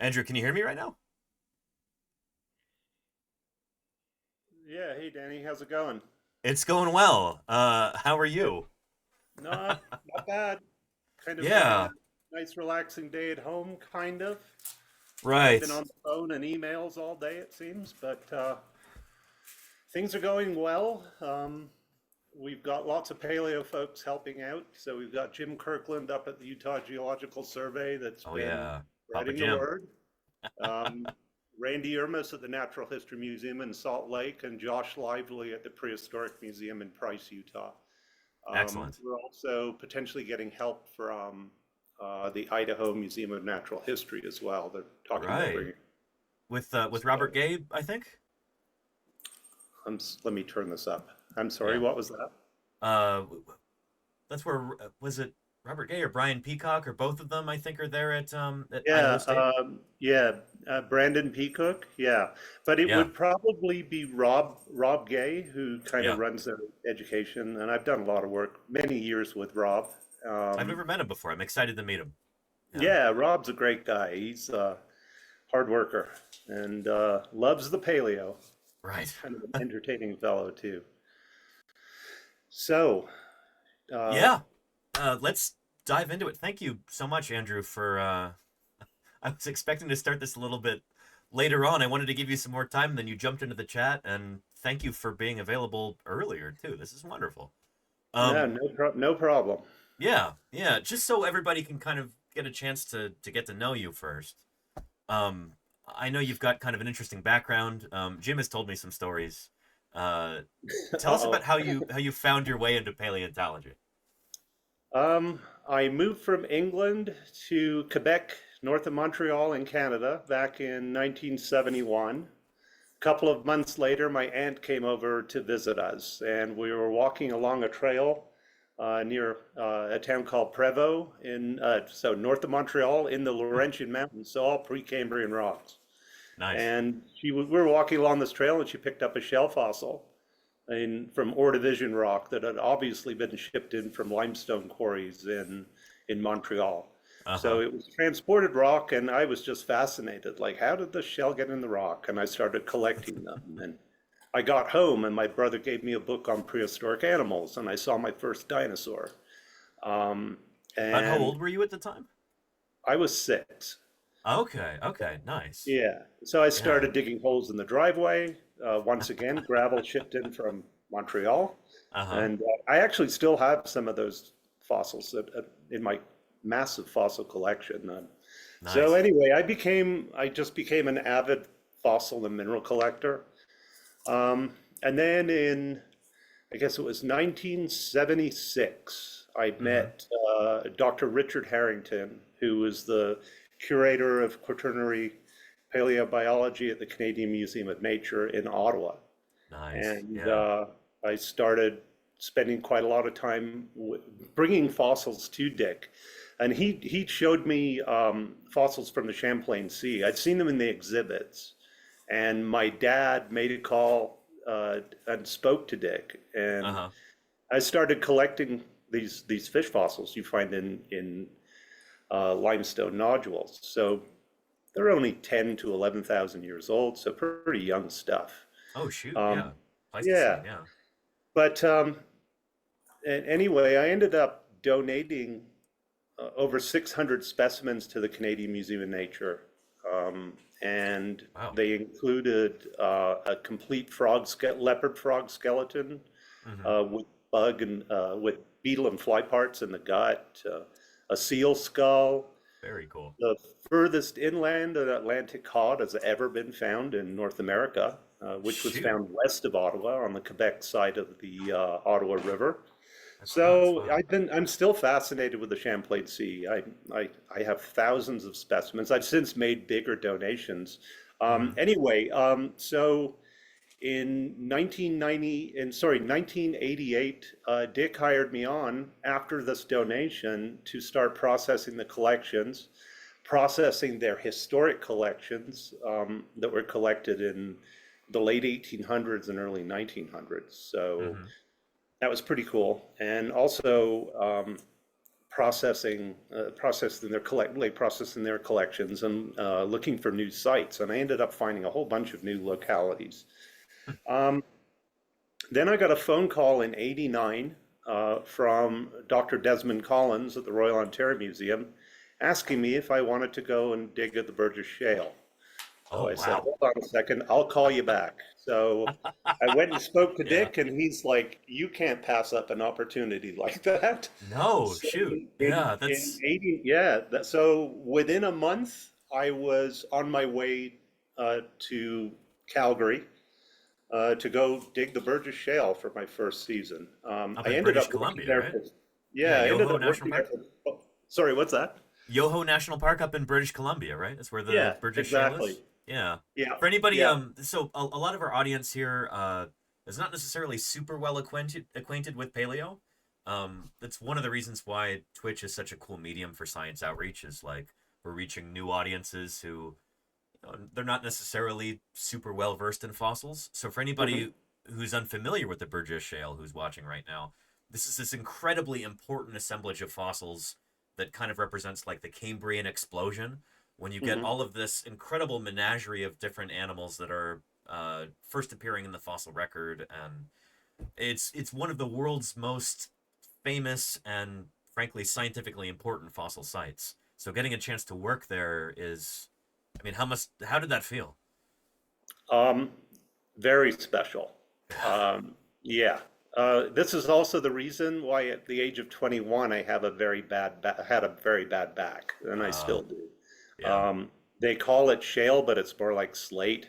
Andrew, can you hear me right now? Yeah, hey Danny, how's it going? It's going well. How are you? Not bad. Kind of Yeah, nice relaxing day at home, kind of. right. Been on the phone and emails all day, it seems, but things are going well. We've got lots of paleo folks helping out. So we've got Jim Kirkland up at the Utah Geological Survey that's Oh been yeah, Papa spreading the Jim. word. Um, Randy Ermis at the Natural History Museum in Salt Lake, and Josh Lively at the Prehistoric Museum in Price, Utah. Excellent. We're also potentially getting help from the Idaho Museum of Natural History as well. They're talking about Right. bringing. With So Robert Gabe, I think. let me turn this up. I'm sorry, Yeah. what was that? Uh, that's where was it Robert Gay or Brian Peacock or both of them? I think are there at Idaho Yeah, State. yeah, Brandon Peacock, yeah, but it Yeah, would probably be Rob Gay who kind of yeah. runs their education, and I've done a lot of work, many years with Rob. I've Um, never met him before. I'm excited to meet him. Yeah. yeah, Rob's a great guy. He's a hard worker and loves the paleo. Right. Kind of an entertaining fellow too. So, uh, Yeah. Let's dive into it. Thank you so much, Andrew, for I was expecting to start this a little bit later on. I wanted to give you some more time, then you jumped into the chat, and thank you for being available earlier too. This is wonderful. yeah, Um, no problem. yeah, yeah. Just so everybody can kind of get a chance to get to know you first. Um, I know you've got kind of an interesting background. Jim has told me some stories. Uh, tell us about Uh-oh. how you found your way into paleontology. I moved from England to Quebec, north of Montreal in Canada, back in 1971. A couple of months later, my aunt came over to visit us, and we were walking along a trail near a town called Prevost in so north of Montreal in the Laurentian Mountains, so all Precambrian rocks. Nice. And we were walking along this trail, and she picked up a shell fossil from ore division rock that had obviously been shipped in from limestone quarries in Montreal. So Uh-huh. it was transported rock, and I was just fascinated. Like, how did the shell get in the rock? And I started collecting them. And I got home, and my brother gave me a book on prehistoric animals, and I saw my first dinosaur. Um, About how and old were you at the time? I was 6. Okay, okay, nice. Yeah. So I Yeah. started digging holes in the driveway. Once again, gravel shipped in from Montreal. Uh-huh. And I actually still have some of those fossils in my massive fossil collection. So Nice. anyway, I just became an avid fossil and mineral collector. And then I guess it was 1976, I Mm-hmm. met Dr. Richard Harrington, who was the curator of quaternary paleobiology at the Canadian Museum of Nature in Ottawa. Nice. And Yeah. I started spending quite a lot of time bringing fossils to Dick. And he showed me fossils from the Champlain Sea. I'd seen them in the exhibits. And my dad made a call and spoke to Dick. And Uh-huh. I started collecting these fish fossils you find in limestone nodules. So they're only 10 to 11,000 years old, so pretty young stuff. Oh shoot, Um, yeah. Pleistocene, yeah, yeah. but anyway, I ended up donating over 600 specimens to the Canadian Museum of Nature. And Wow. they included a complete leopard frog skeleton Mm-hmm. with bug and with beetle and fly parts in the gut, a seal skull. Very cool. The furthest inland an Atlantic cod has ever been found in North America, which was Shoot. found west of Ottawa on the Quebec side of the Ottawa River. That's nuts. So Wow. I'm still fascinated with the Champlain Sea. I have thousands of specimens. I've since made bigger donations. Mm-hmm. So in 1988, Dick hired me on after this donation to start processing the collections, processing their historic collections that were collected in the late 1800s and early 1900s. So Mm-hmm. that was pretty cool. And also, processing their collections and looking for new sites. And I ended up finding a whole bunch of new localities. Um, then I got a phone call in '89 from Dr. Desmond Collins at the Royal Ontario Museum asking me if I wanted to go and dig at the Burgess Shale. So Oh I said, wow. hold on a second, I'll call you back. So I went and spoke to Yeah. Dick, and he's like, you can't pass up an opportunity like that. No, So shoot. in, Yeah, in that's 80, yeah, so within a month, I was on my way to Calgary to go dig the Burgess Shale for my first season. up I in ended British up working Columbia, there right? for, Yeah, yeah, I ended Yoho up National working there Park. for, oh, sorry, what's that? Yoho National Park up in British Columbia, right? That's where the Yeah, Burgess Shale exactly. is. Yeah. Yeah, For anybody, yeah. so a lot of our audience here, is not necessarily super well acquainted with paleo. That's one of the reasons why Twitch is such a cool medium for science outreach. Is like we're reaching new audiences who they're not necessarily super well versed in fossils. So for Mhm. anybody who's unfamiliar with the Burgess Shale, who's watching right now, this is this incredibly important assemblage of fossils that kind of represents like the Cambrian explosion, when you get Mhm. all of this incredible menagerie of different animals that are first appearing in the fossil record, and it's one of the world's most famous and frankly scientifically important fossil sites. So getting a chance to work there is, I mean, how did that feel? Um, Very special. Yeah. This is also the reason why at the age of 21 I have a very had a very bad back, and I Uh, still do. yeah. Um, they call it shale, but it's more like slate,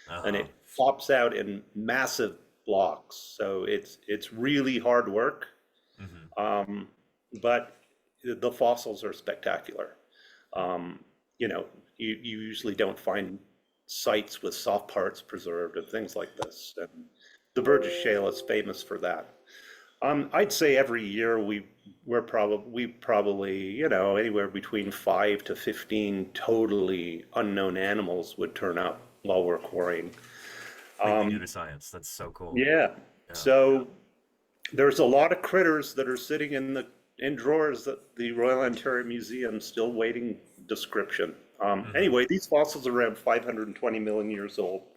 and Uh-huh. it pops out in massive blocks. So it's really hard work, Mm-hmm. um, but the fossils are spectacular. Um, you know, you usually don't find sites with soft parts preserved and things like this. And the Burgess Shale is famous for that. I'd say every year we probably, anywhere between 5 to 15 totally unknown animals would turn up while we're quarrying. Completely new to science. That's so cool. Yeah. Yeah. So there's a lot of critters that are sitting in drawers at the Royal Ontario Museum still waiting description. Mm-hmm. Anyway, these fossils are around 520 million years old.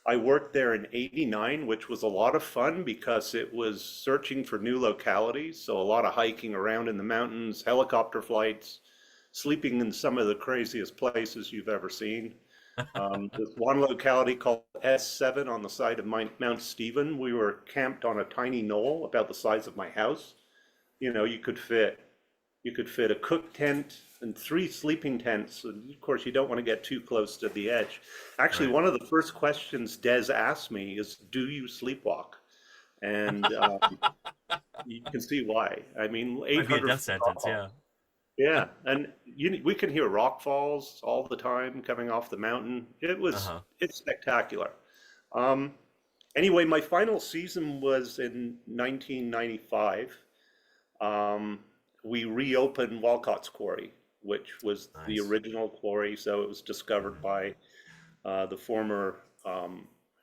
I worked there in '89, which was a lot of fun because it was searching for new localities. So a lot of hiking around in the mountains, helicopter flights, sleeping in some of the craziest places you've ever seen. There's one locality called S7 on the side of Mount Stephen. We were camped on a tiny knoll about the size of my house. You know, you could fit a cook tent and 3 sleeping tents. And of course, you don't want to get too close to the edge. Actually, Right. one of the first questions Des asked me is, "Do you sleepwalk?" And you can see why. I mean, Might be a 800 death foot sentence. off. Yeah. Yeah, and we can hear rock falls all the time coming off the mountain. Uh-huh. It's spectacular. Um, anyway, my final season was in 1995. Um, we reopened Walcott's Quarry, which was the Nice. original quarry. So it was discovered Mm-hmm. by the former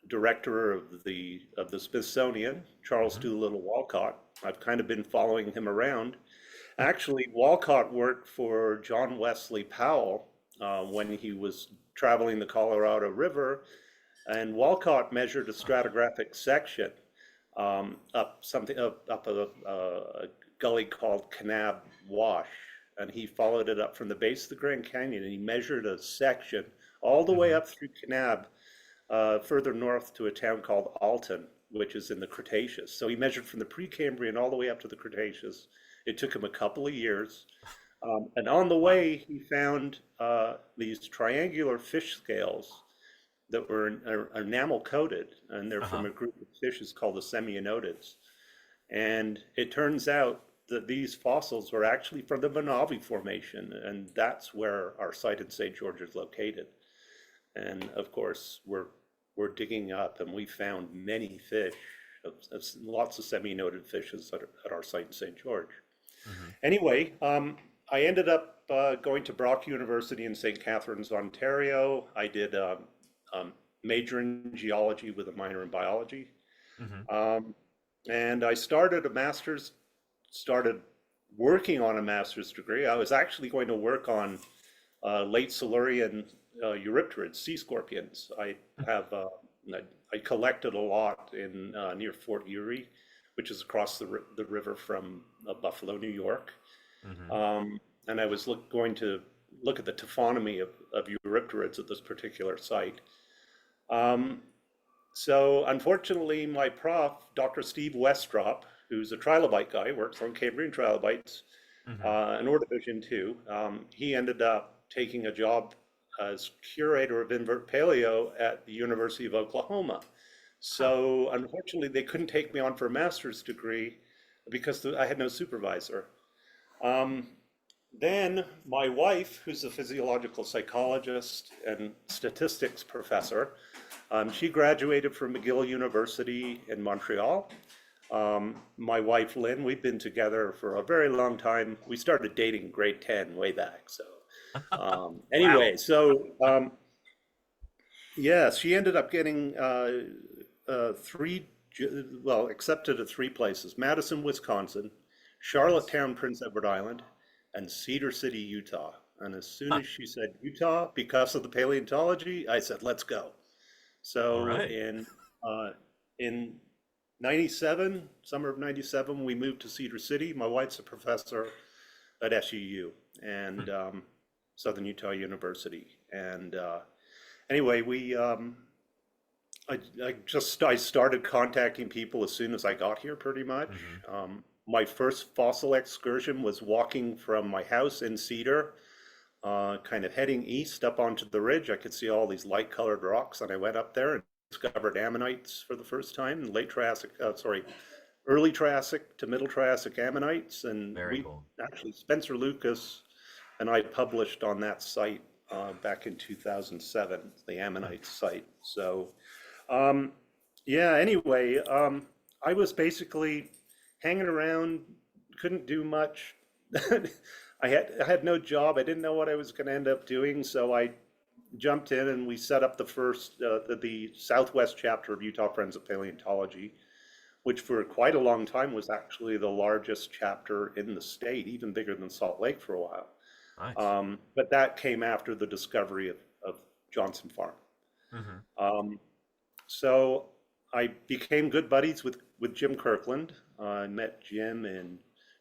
director of the Smithsonian, Charles Mm-hmm. Doolittle Walcott. I've kind of been following him around. Actually, Walcott worked for John Wesley Powell when he was traveling the Colorado River, and Walcott measured a stratigraphic section up a gully called Kanab Wash, and he followed it up from the base of the Grand Canyon, and he measured a section all the way Mm-hmm. up through Kanab, further north to a town called Alton, which is in the Cretaceous. So he measured from the Precambrian all the way up to the Cretaceous. It took him a couple of years. And on the Wow. way, he found these triangular fish scales that were enamel coated, and they're from Uh-huh. a group of fishes called the semionodids. And it turns out that these fossils were actually from the Manavi Formation, and that's where our site in St. George is located. And of course, we're digging up, and we found many fish, lots of semi-noted fishes at our site in St. George. Mm-hmm. Anyway, I ended up going to Brock University in St. Catharines, Ontario. I did major in geology with a minor in biology. Mm-hmm. Um, and I started working on a master's degree. I was actually going to work on late Silurian Eurypterids, sea scorpions. Have I I collected a lot in near Fort Erie, which is across the river from Buffalo, New York. Mm-hmm. And I was going to look at the taphonomy of Eurypterids at this particular site. Um, so unfortunately, my prof, Dr. Steve Westrop, who's a trilobite guy, works on Cambrian trilobites, Mm-hmm. and Ordovician too, he ended up taking a job as curator of invert paleo at the University of Oklahoma. Huh. So unfortunately, they couldn't take me on for a master's degree because I had no supervisor. Um, then my wife, who's a physiological psychologist and statistics professor, she graduated from McGill University in Montreal. My wife Lynn, we've been together for a very long time. We started dating grade 10 way back. So Wow. anyway, yeah, she ended up getting three, well, accepted at three places: Madison, Wisconsin, Nice. Charlottetown, Prince Edward Island, and Cedar City, Utah. And as soon Huh. as she said Utah, because of the paleontology, I said, let's go. All So right. in 97, summer of 97, we moved to Cedar City. My wife's a professor at SUU and Hmm. Southern Utah University. And anyway, I started contacting people as soon as I got here, pretty much. Mm-hmm. My first fossil excursion was walking from my house in Cedar, kind of heading east up onto the ridge. I could see all these light-colored rocks, and I went up there and discovered ammonites for the first time, early Triassic to middle Triassic ammonites. And Very we cool. actually, Spencer Lucas and I published on that site back in 2007, the Hmm. ammonite site. So um, yeah, anyway, I was basically hanging around, couldn't do much. I had no job. I didn't know what I was going to end up doing, so I jumped in and we set up the Southwest chapter of Utah Friends of Paleontology, which for quite a long time was actually the largest chapter in the state, even bigger than Salt Lake for a while. Nice. But that came after the discovery of Johnson Farm. Mm-hmm. Um, so I became good buddies with Jim Kirkland. I met Jim in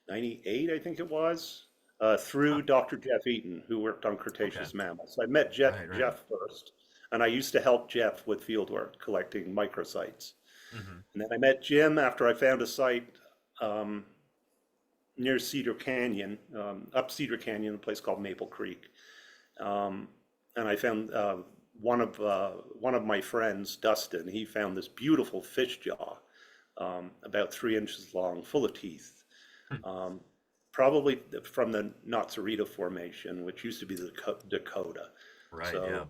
'98, I think it was, Huh. through Dr. Jeff Eaton, who worked on Okay. Cretaceous mammals. I met Right. Right. Jeff first, and I used to help Jeff with fieldwork, collecting microsites. Mm-hmm. And then I met Jim after I found a site um, near Cedar Canyon, up Cedar Canyon, a place called Maple Creek. Um, and I found one of my friends, Dustin. He found this beautiful fish jaw, about 3 inches long, full of teeth, Hmm. um, probably from the Notsarita Formation, which used to be the Dakota. Right. So Yeah.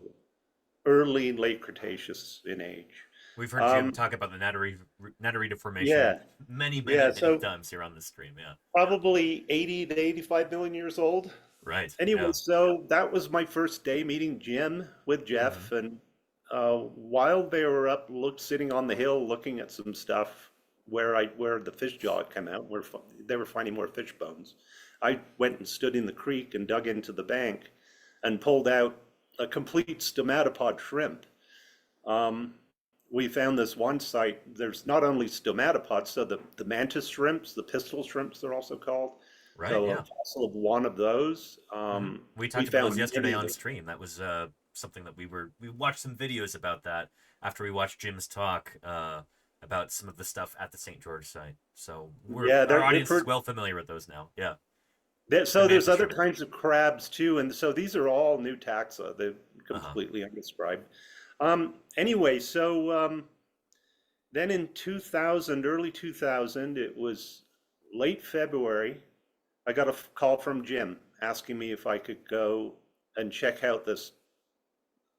early late Cretaceous in age. We've heard Jim Um, talk about the Natarita Formation yeah, many, many, yeah. many So times here on the stream. Yeah. probably 80 to 85 million years old. Right. Anyway, Yeah. so that was my first day meeting Jim with Mm-hmm. Jeff, and while they were up, sitting on the hill, looking at some stuff where the fish jaw had come out, where they were finding more fish bones. I went and stood in the creek and dug into the bank, and pulled out a complete stomatopod shrimp. Um, we found this one site. There's not only stomatopods, so the mantis shrimps, the pistol shrimps, they're also called. Right. So a Yeah. fossil of one of those. Mm-hmm. We We talked about those found yesterday many on of stream. That was something that we watched some videos about that after we watched Jim's talk about some of the stuff at the St. George site. So Yeah, our they're audience is pretty. well familiar with those now. Yeah. The So there's mantis other shrimp. kinds of crabs too, and so these are all new taxa. They're Uh huh. completely undescribed. Anyway, so then in 2000, early 2000, it was late February. I got a call from Jim asking me if I could go and check out this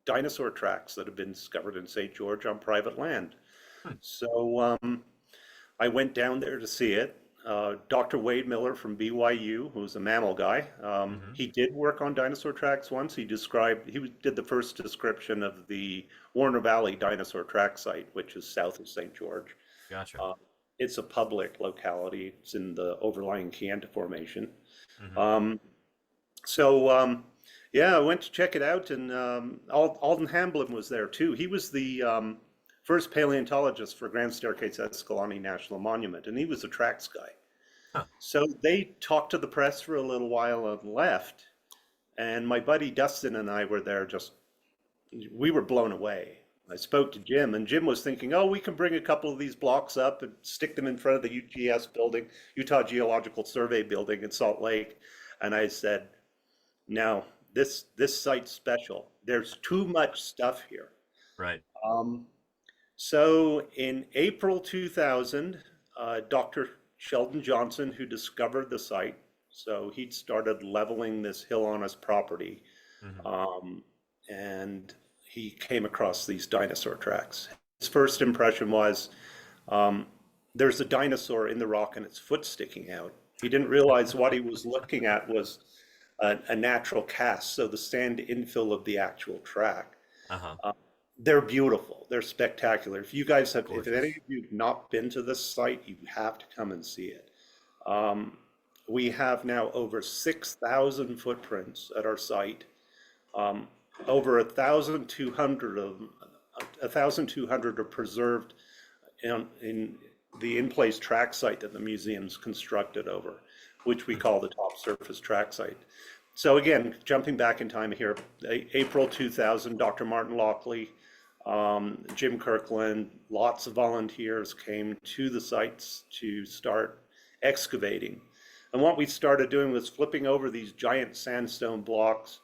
dinosaur tracks that have been discovered in St. George on private land. Hmm. So I went down there to see it. Dr. Wade Miller from BYU, who's a mammal guy, Mm-hmm. he did work on dinosaur tracks once. Did the first description of the Warner Valley dinosaur track site, which is south of St. George. Gotcha. it's a public locality. It's in the overlying Chianti Formation. Hmm. Um, so yeah, I went to check it out, and Alden Hamblin was there too. He was the first paleontologist for Grand Staircase Escalante National Monument, and he was a tracks guy. Huh. So they talked to the press for a little while and left, and my buddy Dustin and I were there. Just we were blown away. I spoke to Jim, and Jim was thinking, oh, we can bring a couple of these blocks up and stick them in front of the UGS building, Utah Geological Survey building in Salt Lake. And I said, no, this site's special. There's too much stuff here. Right. Um, so in April 2000, Dr. Sheldon Johnson, who discovered the site, so he'd started leveling this hill on his property, Hmm. and he came across these dinosaur tracks. His first impression was um, there's a dinosaur in the rock and its foot sticking out. He didn't realize what he was looking at was a natural cast, so the sand infill of the actual track. Uh-huh. They're beautiful. They're spectacular. If you guys have, if any Gorgeous. of you have not been to this site, you have to come and see it. Um, we have now over 6,000 footprints at our site. Um, Over 1,200 of them, 1,200 are preserved in the in-place track site that the museum's constructed over, which we call the top surface track site. So again, jumping back in time here, April 2000, Dr. Martin Lockley, Jim Kirkland, lots of volunteers came to the sites to start excavating. And what we started doing was flipping over these giant sandstone blocks.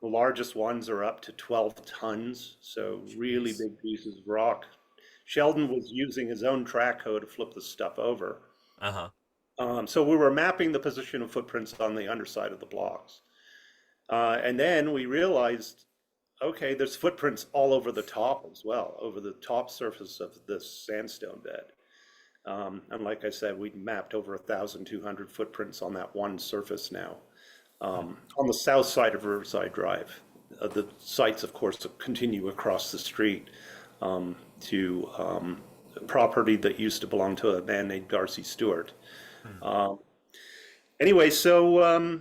The largest ones are up to 12 tons, so really Jeez. big pieces of rock. Sheldon was using his own track hoe to flip the stuff over. Uh-huh. So we were mapping the position of footprints on the underside of the blocks. And then we realized, okay, there's footprints all over the top as well, over the top surface of this sandstone bed. And like I said, we mapped over 1,200 footprints on that one surface now. On the south side of Riverside Drive. The sites, of course, continue across the street to property that used to belong to a man named Darcy Stewart. Hmm. Anyway, so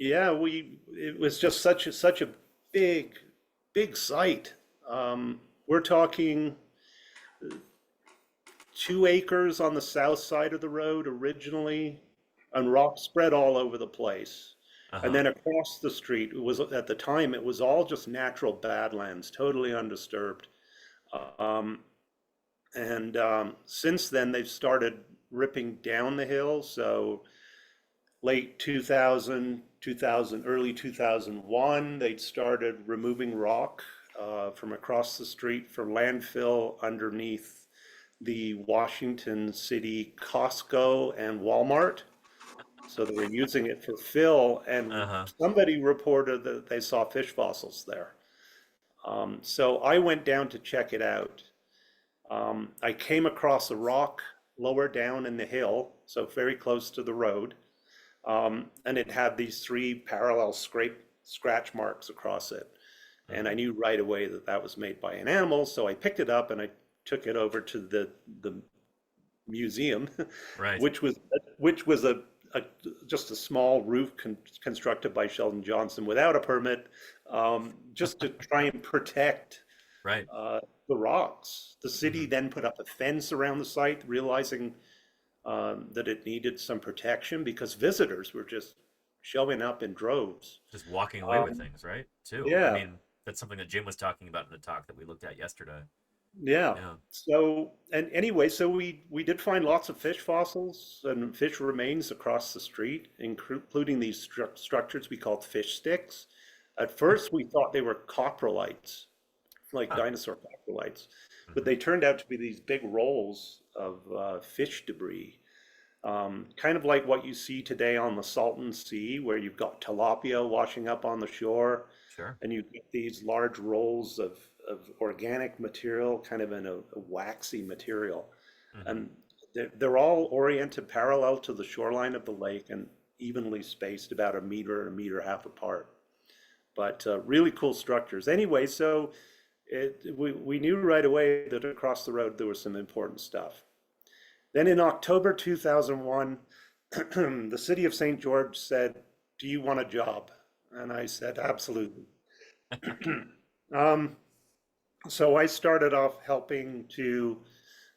yeah, it was just such a big big site. We're talking 2 acres on the south side of the road originally, and rock spread all over the place. And Uh-huh. then across the street, it was at the time it was all just natural badlands, totally undisturbed. Um, and since then, they've started ripping down the hill. So late 2000, 2000, early 2001, they'd started removing rock from across the street for landfill underneath the Washington City Costco and Walmart. So they were using it for fill, and Uh-huh. somebody reported that they saw fish fossils there. So I went down to check it out. I came across a rock lower down in the hill, so very close to the road, and it had these three parallel scratch marks across it. And Hmm. I knew right away that that was made by an animal, so I picked it up and I took it over to the museum, Right. which was a just a small roof constructed by Sheldon Johnson without a permit, just to try and protect Right. uh, the rocks. The city Hmm. then put up a fence around the site, realizing that it needed some protection because visitors were just showing up in droves. Just walking away with Um, things, right? Too. I yeah, mean, that's something that Jim was talking about in the talk that we looked at yesterday. yeah. Yeah. So, and anyway, so we did find lots of fish fossils and fish remains across the street, including these structures we called fish sticks. At Hmm. first, we thought they were coprolites, like Huh. dinosaur coprolites, but Hmm. they turned out to be these big rolls of fish debris, kind of like what you see today on the Salton Sea, where you've got tilapia washing up on the shore, Sure. and you get these large rolls of organic material, kind of in a waxy material. Hmm. And they're all oriented parallel to the shoreline of the lake and evenly spaced about a meter half apart. But really cool structures. Anyway, so we knew right away that across the road there was some important stuff. Then in October 2001, the city of St. George said, "Do you want a job?" And I said, "Absolutely." Um, so I started off helping to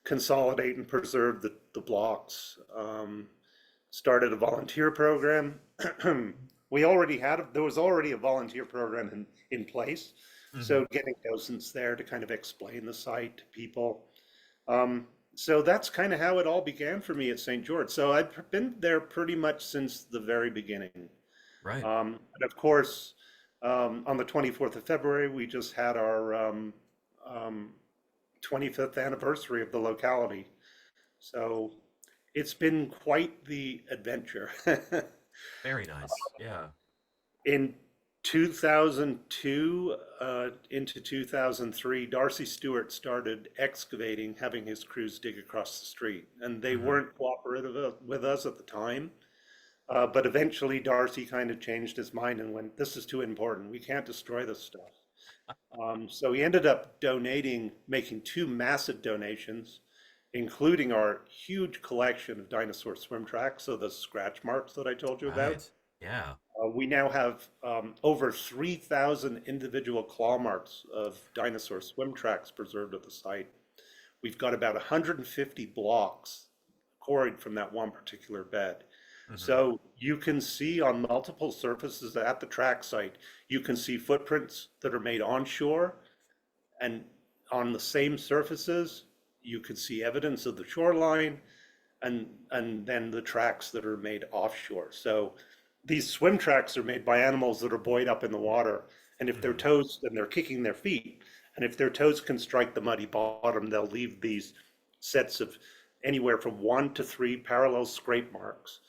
consolidate and preserve the blocks. Started a volunteer program. There was already a volunteer program in place. Hmm. So getting docents there to kind of explain the site to people. Um, so that's kind of how it all began for me at St. George. So I've been there pretty much since the very beginning. Right. And of course, on the 24th of February, we just had our um, 25th anniversary of the locality. So it's been quite the adventure. Very nice. Yeah. In 2002 into 2003, Darcy Stewart started excavating, having his crews dig across the street. And they Hmm. weren't cooperative with us at the time. But eventually, Darcy kind of changed his mind and went, "This is too important. We can't destroy this stuff." So he ended up making two massive donations, including our huge collection of dinosaur swim tracks, so the scratch marks that I told you about. Right. Yeah. We now have over 3,000 individual claw marks of dinosaur swim tracks preserved at the site. We've got about 150 blocks quarried from that one particular bed. Hmm. So you can see on multiple surfaces at the track site, you can see footprints that are made onshore, and on the same surfaces, you can see evidence of the shoreline and then the tracks that are made offshore. So these swim tracks are made by animals that are buoyed up in the water, and if their Hmm. toes, and they're kicking their feet, and if their toes can strike the muddy bottom, they'll leave these sets of anywhere from 1 to 3 parallel scrape marks,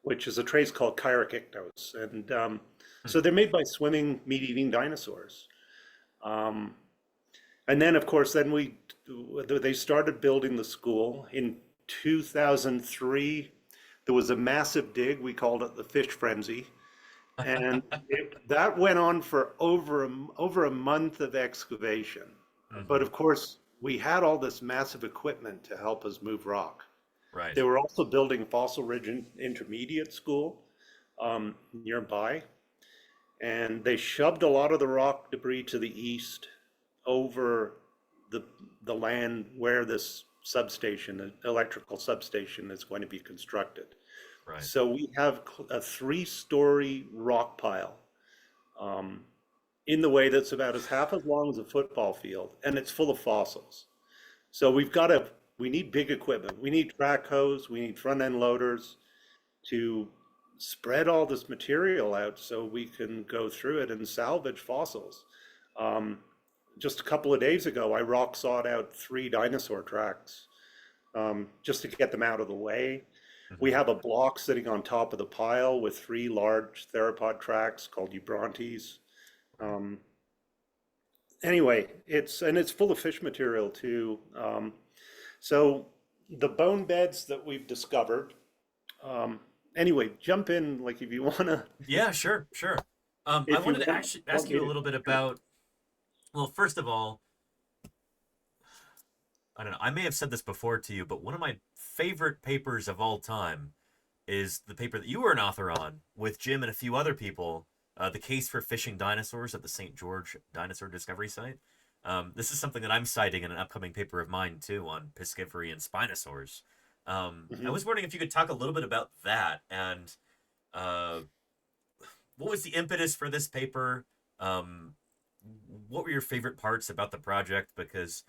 which is a trace called chirictictos. And so they're made by swimming, meat-eating dinosaurs. Um, and then, of course, they started building the school in 2003. There was a massive dig. We called it the fish frenzy, and that went on for over a month of excavation. But Hmm. of course, we had all this massive equipment to help us move rock. Right. They were also building Fossil Ridge Intermediate School nearby, and they shoved a lot of the rock debris to the east over the the land where this substation, electrical substation, is going to be constructed. Right. So we have a 3-story rock pile um, in the way that's about as half as long as a football field, and it's full of fossils. So we need big equipment. We need track hose, we need front end loaders to spread all this material out so we can go through it and salvage fossils. Um, just a couple of days ago, I rock sawed out 3 dinosaur tracks just to get them out of the way. We Hmm. have a block sitting on top of the pile with 3 large theropod tracks called eubrontes. Right. Um, anyway, it's full of fish material too. So the bone beds that we've discovered. Um, anyway, jump in like if you wanna, Yeah, sure, sure. I if you wanted to want actually ask want me you a to. little bit about, well, first of all, I don't know, I may have said this before to you, but one of my favorite papers of all time is the paper that you were an author on with Jim and a few other people, The Case for Fishing Dinosaurs at the St. George Dinosaur Discovery Site. This is something that I'm citing in an upcoming paper of mine, too, on piscivory and spinosaurs. I Mhm. was wondering if you could talk a little bit about that and uh, what was the impetus for this paper? Um, what were your favorite parts about the project? Because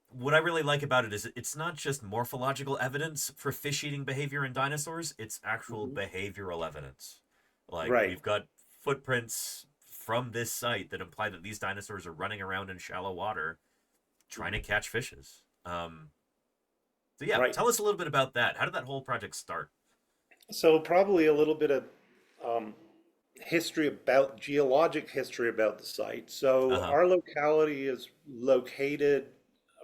what I really like about it is it's not just morphological evidence for fish eating behavior in dinosaurs, it's actual Mhm. behavioral evidence. Like, Right. we've got footprints from this site that imply that these dinosaurs are running around in shallow water trying to Mhm. catch fishes. So, yeah, Right. tell us a little bit about that. How did that whole project start? So probably a little bit of um, geologic history about the site. Uh So huh. our locality is located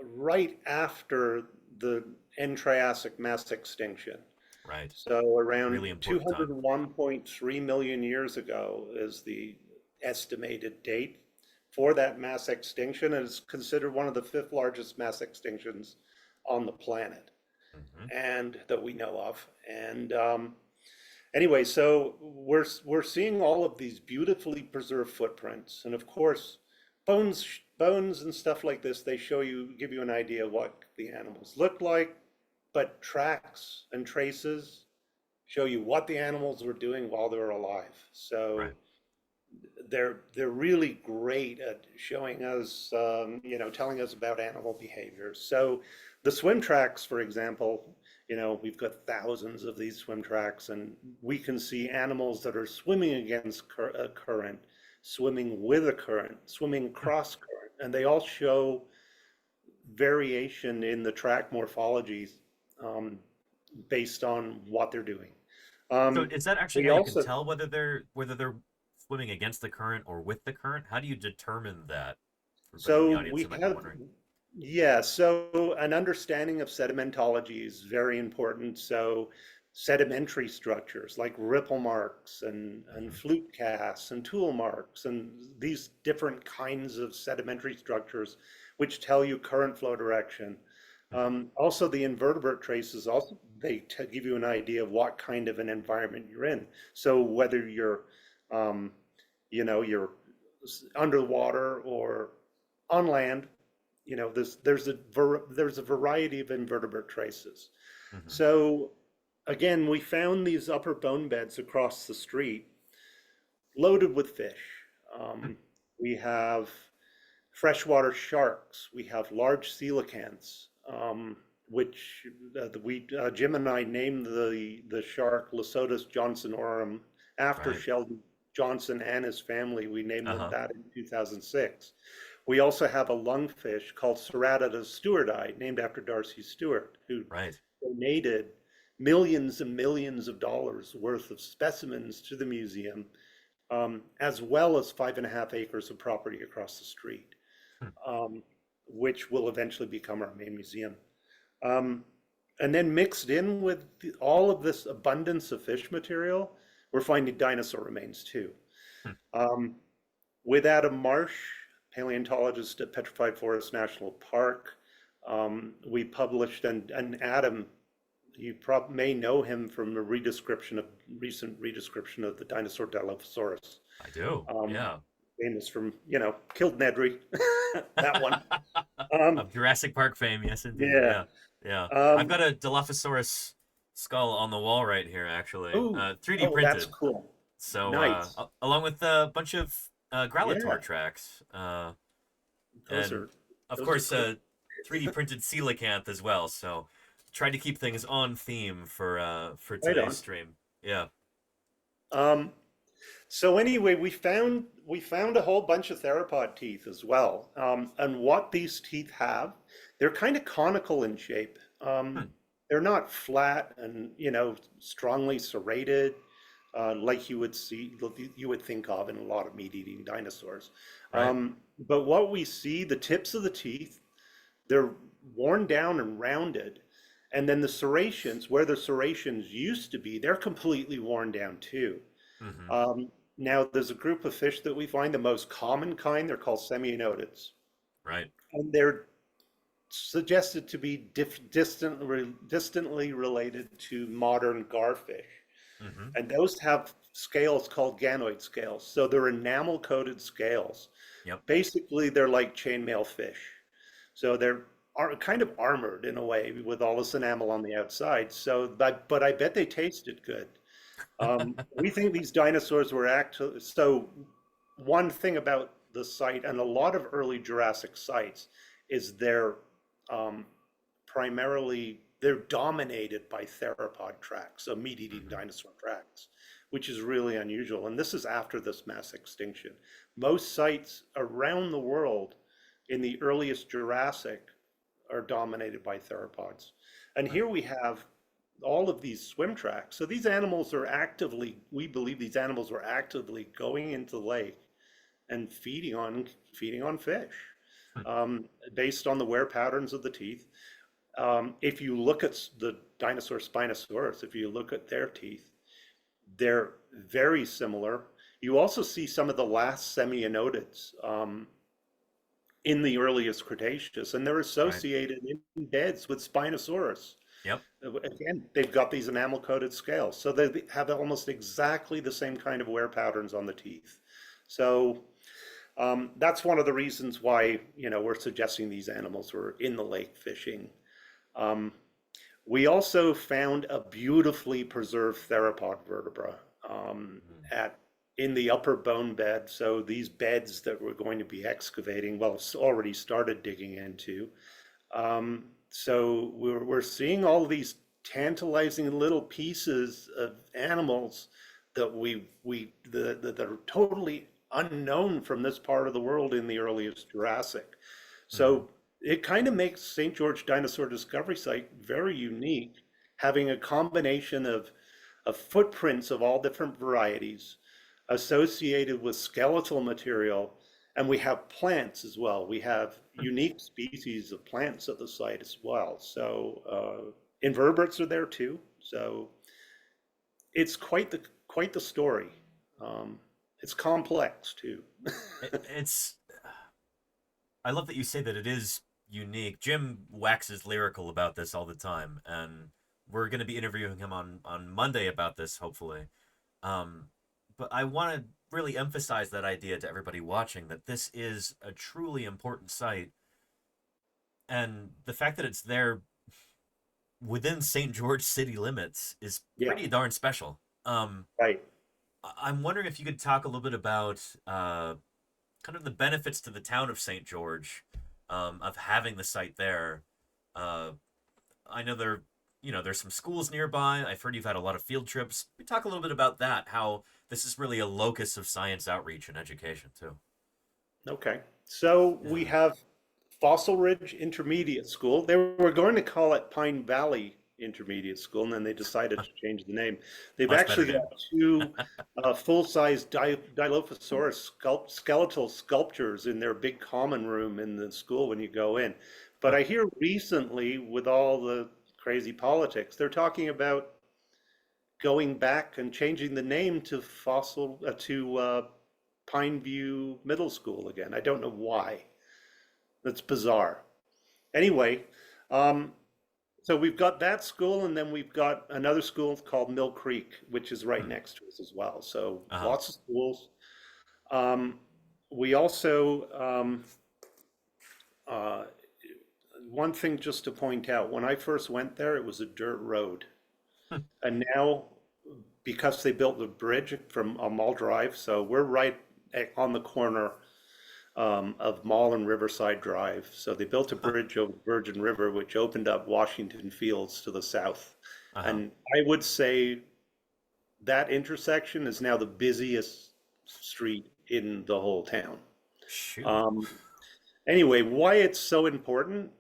right after the end Triassic mass extinction. Right. So around Really important time. 201.3 million years ago is the estimated date for that mass extinction, and it's considered one of the 5th largest mass extinctions on the planet. Hmm. and that we know of. And anyway, so we're seeing all of these beautifully preserved footprints, and of course, bones and stuff like this. They give you an idea of what the animals look like, but tracks and traces show you what the animals were doing while they were alive. So Right. they're really great at showing us, telling us about animal behavior. So the swim tracks, for example, we've got thousands of these swim tracks, and we can see animals that are swimming against a current, swimming with a current, swimming Hmm. across current, and they all show variation in the track morphologies um, based on what they're doing. So Um, is that actually we how you can also tell whether they're swimming against the current or with the current? How do you determine that? For everybody in the So audience we who might be have, wondering. yeah, so an understanding of sedimentology is very important. So sedimentary structures like ripple marks and Hmm. flute casts and tool marks and these different kinds of sedimentary structures which tell you current flow direction. Also, the invertebrate traces also give you an idea of what kind of an environment you're in. So whether um, you're underwater or on land, there's a variety of invertebrate traces. Hmm. So again, we found these upper bone beds across the street loaded with fish. Hmm. Um, we have freshwater sharks. We have large coelacanths, which Jim and I named the shark Lesotho johnsonorum after Right. Sheldon Johnson and his family. We named them Uh-huh. that in 2006. We also have a lungfish called Ceratodus stewarti, named after Darcy Stewart, who Right. donated millions and millions of dollars worth of specimens to the museum, as well as 5.5 acres of property across the street, Hmm. um, which will eventually become our main museum. Um, and then mixed in with all of this abundance of fish material, we're finding dinosaur remains too. Hmm. Um, with Adam Marsh, paleontologist at Petrified Forest National Park, we published, and Adam, you may know him from a recent redescription of the dinosaur Dilophosaurus. I do. Um, Yeah. famous from, killed Nedry, that one. Um, Of Jurassic Park fame, yes, indeed. yeah. Yeah, yeah. I've Um, got a Dilophosaurus skull on the wall right here, actually. oh, 3D oh, that's printed. cool. So, Nice. along with a bunch of Growlithe Yeah, tracks, those and are of those are course, cool. 3D printed coelacanth as well. So, tried to keep things on theme for Right today's on. stream. Yeah. Um, so anyway, we found a whole bunch of theropod teeth as well. And what these teeth have, they're kind of conical in shape. Hmm. They're not flat and strongly serrated, like you would think of in a lot of meat-eating dinosaurs. Right. But what we see, the tips of the teeth, they're worn down and rounded. And then the serrations, where the serrations used to be, they're completely worn down too. Mm-hmm. Now, there's a group of fish that we find, the most common kind, they're called semionotids. Right. And they're suggested to be distantly related to modern garfish. Mm-hmm. And those have scales called ganoid scales. So they're enamel-coated scales. Yep. Basically, they're like chainmail fish. So they're kind of armored in a way with all this enamel on the outside. But I bet they tasted good. We think these dinosaurs were actually, so one thing about the site and a lot of early Jurassic sites is um, they're dominated by theropod tracks, so meat-eating Mm-hmm. dinosaur tracks, which is really unusual. And this is after this mass extinction. Most sites around the world in the earliest Jurassic are dominated by theropods. And Right. here we have all of these swim tracks. So these animals are we believe these animals were actively going into the lake and feeding on fish, Hmm. based on the wear patterns of the teeth. If you look at the dinosaur Spinosaurus, if you look at their teeth, they're very similar. You also see some of the last semionotids in the earliest Cretaceous, and they're Right. associated in beds with Spinosaurus. Yep. Again, they've got these enamel-coated scales, so they have almost exactly the same kind of wear patterns on the teeth. So that's one of the reasons why, we're suggesting these animals were in the lake fishing. Um, we also found a beautifully preserved theropod vertebra Mm. at in the upper bone bed. So these beds that we're going to be excavating, well, it's already started digging into. So we're seeing all these tantalizing little pieces of animals that that are totally unknown from this part of the world in the earliest Jurassic. Hmm. So it kind of makes St. George Dinosaur Discovery Site very unique, having a combination of footprints of all different varieties associated with skeletal material. And we have plants as well. We have unique species of plants at the site as well. So invertebrates are there too. So it's quite the story. Um, it's complex too. It's I love that you say that it is unique. Jim waxes lyrical about this all the time, and we're going to be interviewing him on Monday about this, hopefully. Um, but I want to really emphasize that idea to everybody watching that this is a truly important site, and the fact that it's there within St. George city limits is Yeah, pretty darn special. right. I'm wondering if you could talk a little bit about kind of the benefits to the town of St. George of having the site there. Uh, I know there's some schools nearby. I've heard you've had a lot of field trips. We talk a little bit about that. How this is really a locus of science outreach and education too. Okay. So we Yeah. have Fossil Ridge Intermediate School. They were going to call it Pine Valley Intermediate School, and then they decided to change the name. They've Much better actually got name. two full-size Dilophosaurus skeletal sculptures in their big common room in the school when you go in. But Huh. I hear recently, with all the crazy politics, they're talking about going back and changing the name to Pineview Middle School again. I don't know why. That's bizarre. Anyway, um, so we've got that school, and then we've got another school called Mill Creek, which is right Hmm. next to us as well. So Uh-huh. lots of schools. Um, we also, uh, one thing just to point out, when I first went there, it was a dirt road. And now, because they built the bridge from Mall Drive, so we're right on the corner of Mall and Riverside Drive. So they built a bridge over Virgin River, which opened up Washington Fields to the south. Uh-huh. And I would say that intersection is now the busiest street in the whole town. Shoot. Um, anyway, why it's so important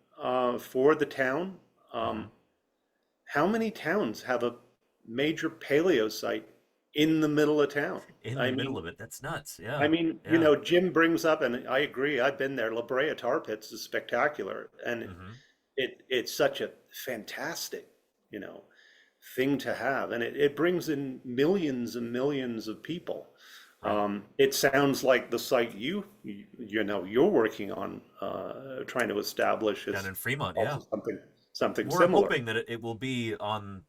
for the town? Hmm. Um, how many towns have a major paleo site in the middle of town? In the I middle mean, of it. That's nuts. Yeah. I mean, Yeah. Jim brings up, and I agree. I've been there. La Brea Tar Pits is spectacular, and Hmm. it's such a fantastic, you know, thing to have, and it brings in millions and millions of people. Right. It sounds like the site you're working on, trying to establish Down is in Fremont. Yeah. also something We're similar. hoping that it will be on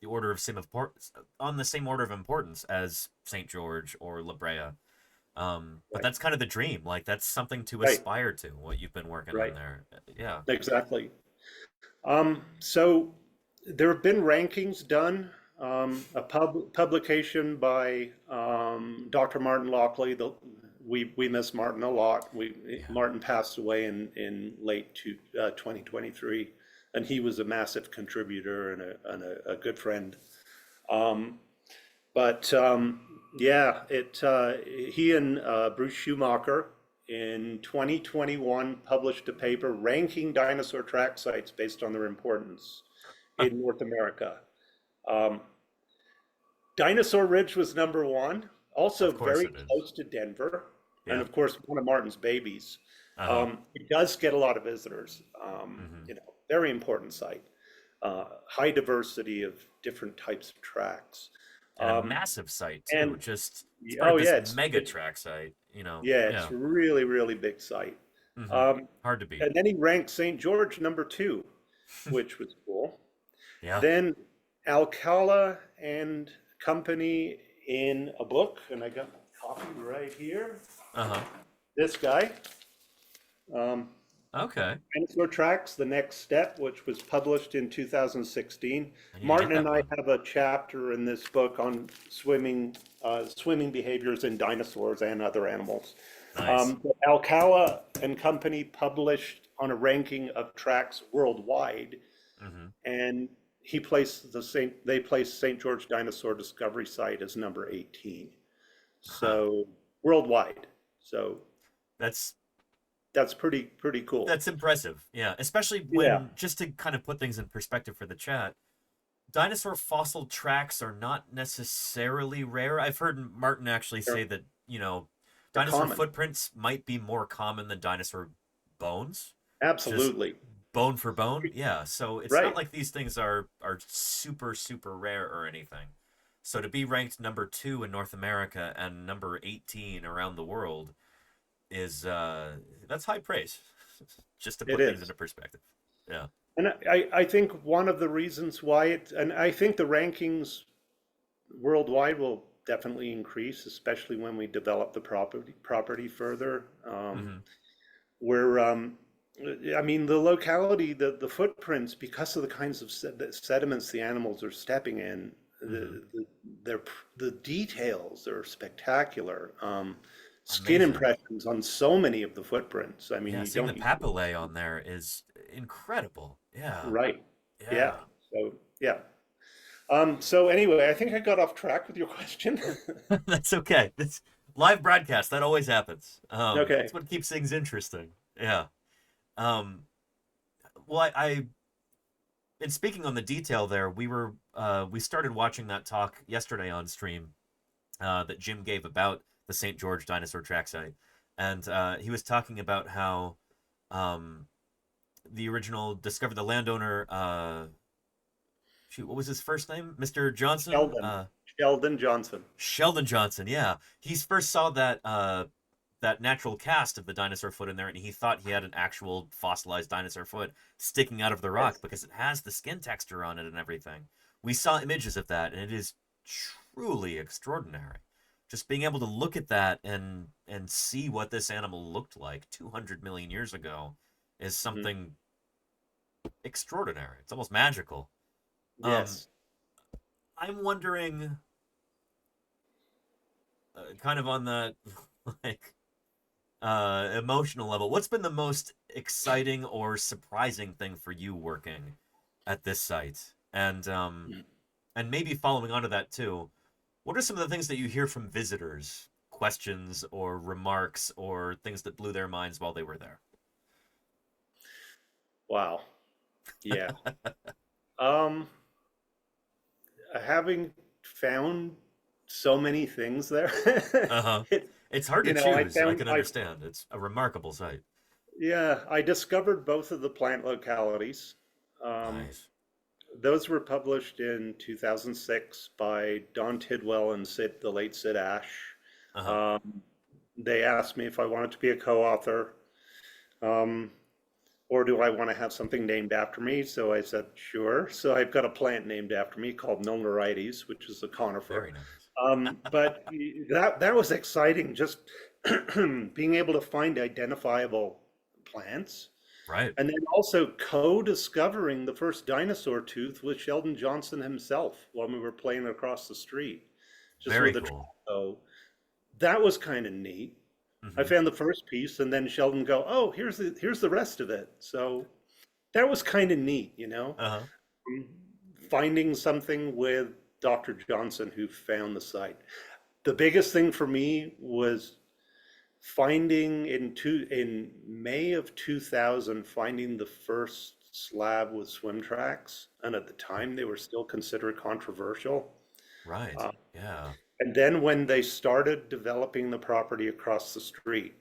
the order of same importance, on the same order of importance as St. George or La Brea. But Right, that's kind of the dream. Like that's something to right, aspire to. What you've been working on right, there. Yeah. exactly. So there have been rankings done, a publication by Dr. Martin Lockley. We miss Martin a lot. Yeah. Martin passed away in late 2023, and he was a massive contributor and a good friend. Um, but yeah, he and Bruce Schumacher in 2021 published a paper ranking dinosaur track sites based on their importance in North America. Um, Dinosaur Ridge was number one, also Of course very it is. close to Denver, and Yeah. of course one of Martin's babies. Uh-huh. It does get a lot of visitors. Hmm. Very important site. High diversity of different types of tracks. And a Um, massive site too. and Just it's part of oh this yeah, mega track site, you know. it's Yeah. really, really big site. Hmm. Um, Hard to beat. and then he ranked St. George number two, which was cool. Yeah. Then Alcala and Company in a book, and I got a copy right here. Uh-huh. This guy, um, Okay. Dinosaur Tracks, The Next Step, which was published in 2016. I need to get Martin that and I one. have a chapter in this book on swimming behaviors in dinosaurs and other animals. Nice. Alcala and Company published on a ranking of tracks worldwide, Mm-hmm. and they placed St. George Dinosaur Discovery Site as number 18. Huh. So worldwide. So That's that's pretty cool. that's impressive. Yeah, especially Yeah, when just to kind of put things in perspective for the chat, dinosaur fossil tracks are not necessarily rare. I've heard Martin actually they're, say that, they're dinosaur common. footprints might be more common than dinosaur bones. Just Absolutely. bone for bone. Yeah, so it's not Right. like these things are super super rare or anything. So to be ranked number 2 in North America and number 18 around the world is that's high praise. Just to It put things is. into perspective. Yeah. And I think one of the reasons why and I think the rankings worldwide will definitely increase, especially when we develop the property further. Mm-hmm. Where I mean, the locality, the footprints, because of the kinds of sediments the animals are stepping in, Mm-hmm. they're, the details are spectacular. Skin Amazing. impressions on so many of the footprints. I mean, Yeah, you seeing the don't papillae on there is incredible. Yeah. right. Yeah. Yeah. So yeah. So anyway, I think I got off track with your question. That's okay. It's live broadcast. That always happens. Okay. It's what keeps things interesting. Yeah. Um, well, and speaking on the detail there, we started watching that talk yesterday on stream that Jim gave about the St. George dinosaur track site, and he was talking about how um, the original discovered the landowner. Shoot, what was his first name? Mr. Johnson. Sheldon. Sheldon Johnson. Sheldon Johnson. Yeah, he first saw that natural cast of the dinosaur foot in there, and he thought he had an actual fossilized dinosaur foot sticking out of the rock Yes. because it has the skin texture on it and everything. We saw images of that, and it is truly extraordinary. Just being able to look at that and see what this animal looked like 200 million years ago is Mhm. something extraordinary. It's almost magical. Um, Yes. I'm wondering, kind of on that like emotional level, what's been the most exciting or surprising thing for you working at this site? And maybe following on to that too, what are some of the things that you hear from visitors, questions or remarks or things that blew their minds while they were there? Wow. Yeah. Um, having found so many things there, Uh-huh. it, It's hard to I choose. I found can understand. It's a remarkable site. yeah, I discovered both of the plant localities. Um, Nice. those were published in 2006 by Don Tidwell and the late Sid Ash. Uh-huh. Um, they asked me if I wanted to be a co-author. Um, or do I want to have something named after me? So I said, sure. So I've got a plant named after me called Milnerites, which is a conifer. Very nice. But that was exciting, just being able to find identifiable plants. Right. And then also co-discovering the first dinosaur tooth with Sheldon Johnson himself when we were playing across the street, just Very with a cool. trombone. That was kind of neat. I Mm-hmm. found the first piece, and then Sheldon go, "Oh, here's the rest of it." So that was kind of neat, you know, Uh-huh. Mm, finding something with Dr. Johnson who found the site. The biggest thing for me was finding in May of 2000, finding the first slab with swim tracks, and at the time they were still considered controversial. Right. Uh, Yeah. and then when they started developing the property across the street,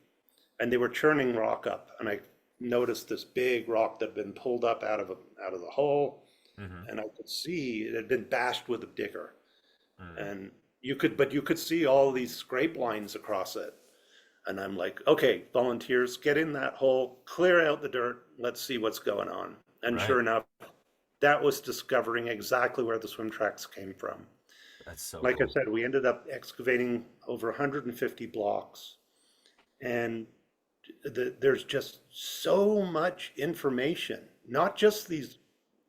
and they were churning rock up, and I noticed this big rock that had been pulled up out of the hole, Mm-hmm. and I could see it had been bashed with a digger, Mm. and you could see all these scrape lines across it, and I'm like, okay, volunteers, get in that hole, clear out the dirt, let's see what's going on. And sure Right. enough, that was discovering exactly where the swim tracks came from. That's so Like I cool. said, we ended up excavating over 150 blocks, and there's just so much information, not just these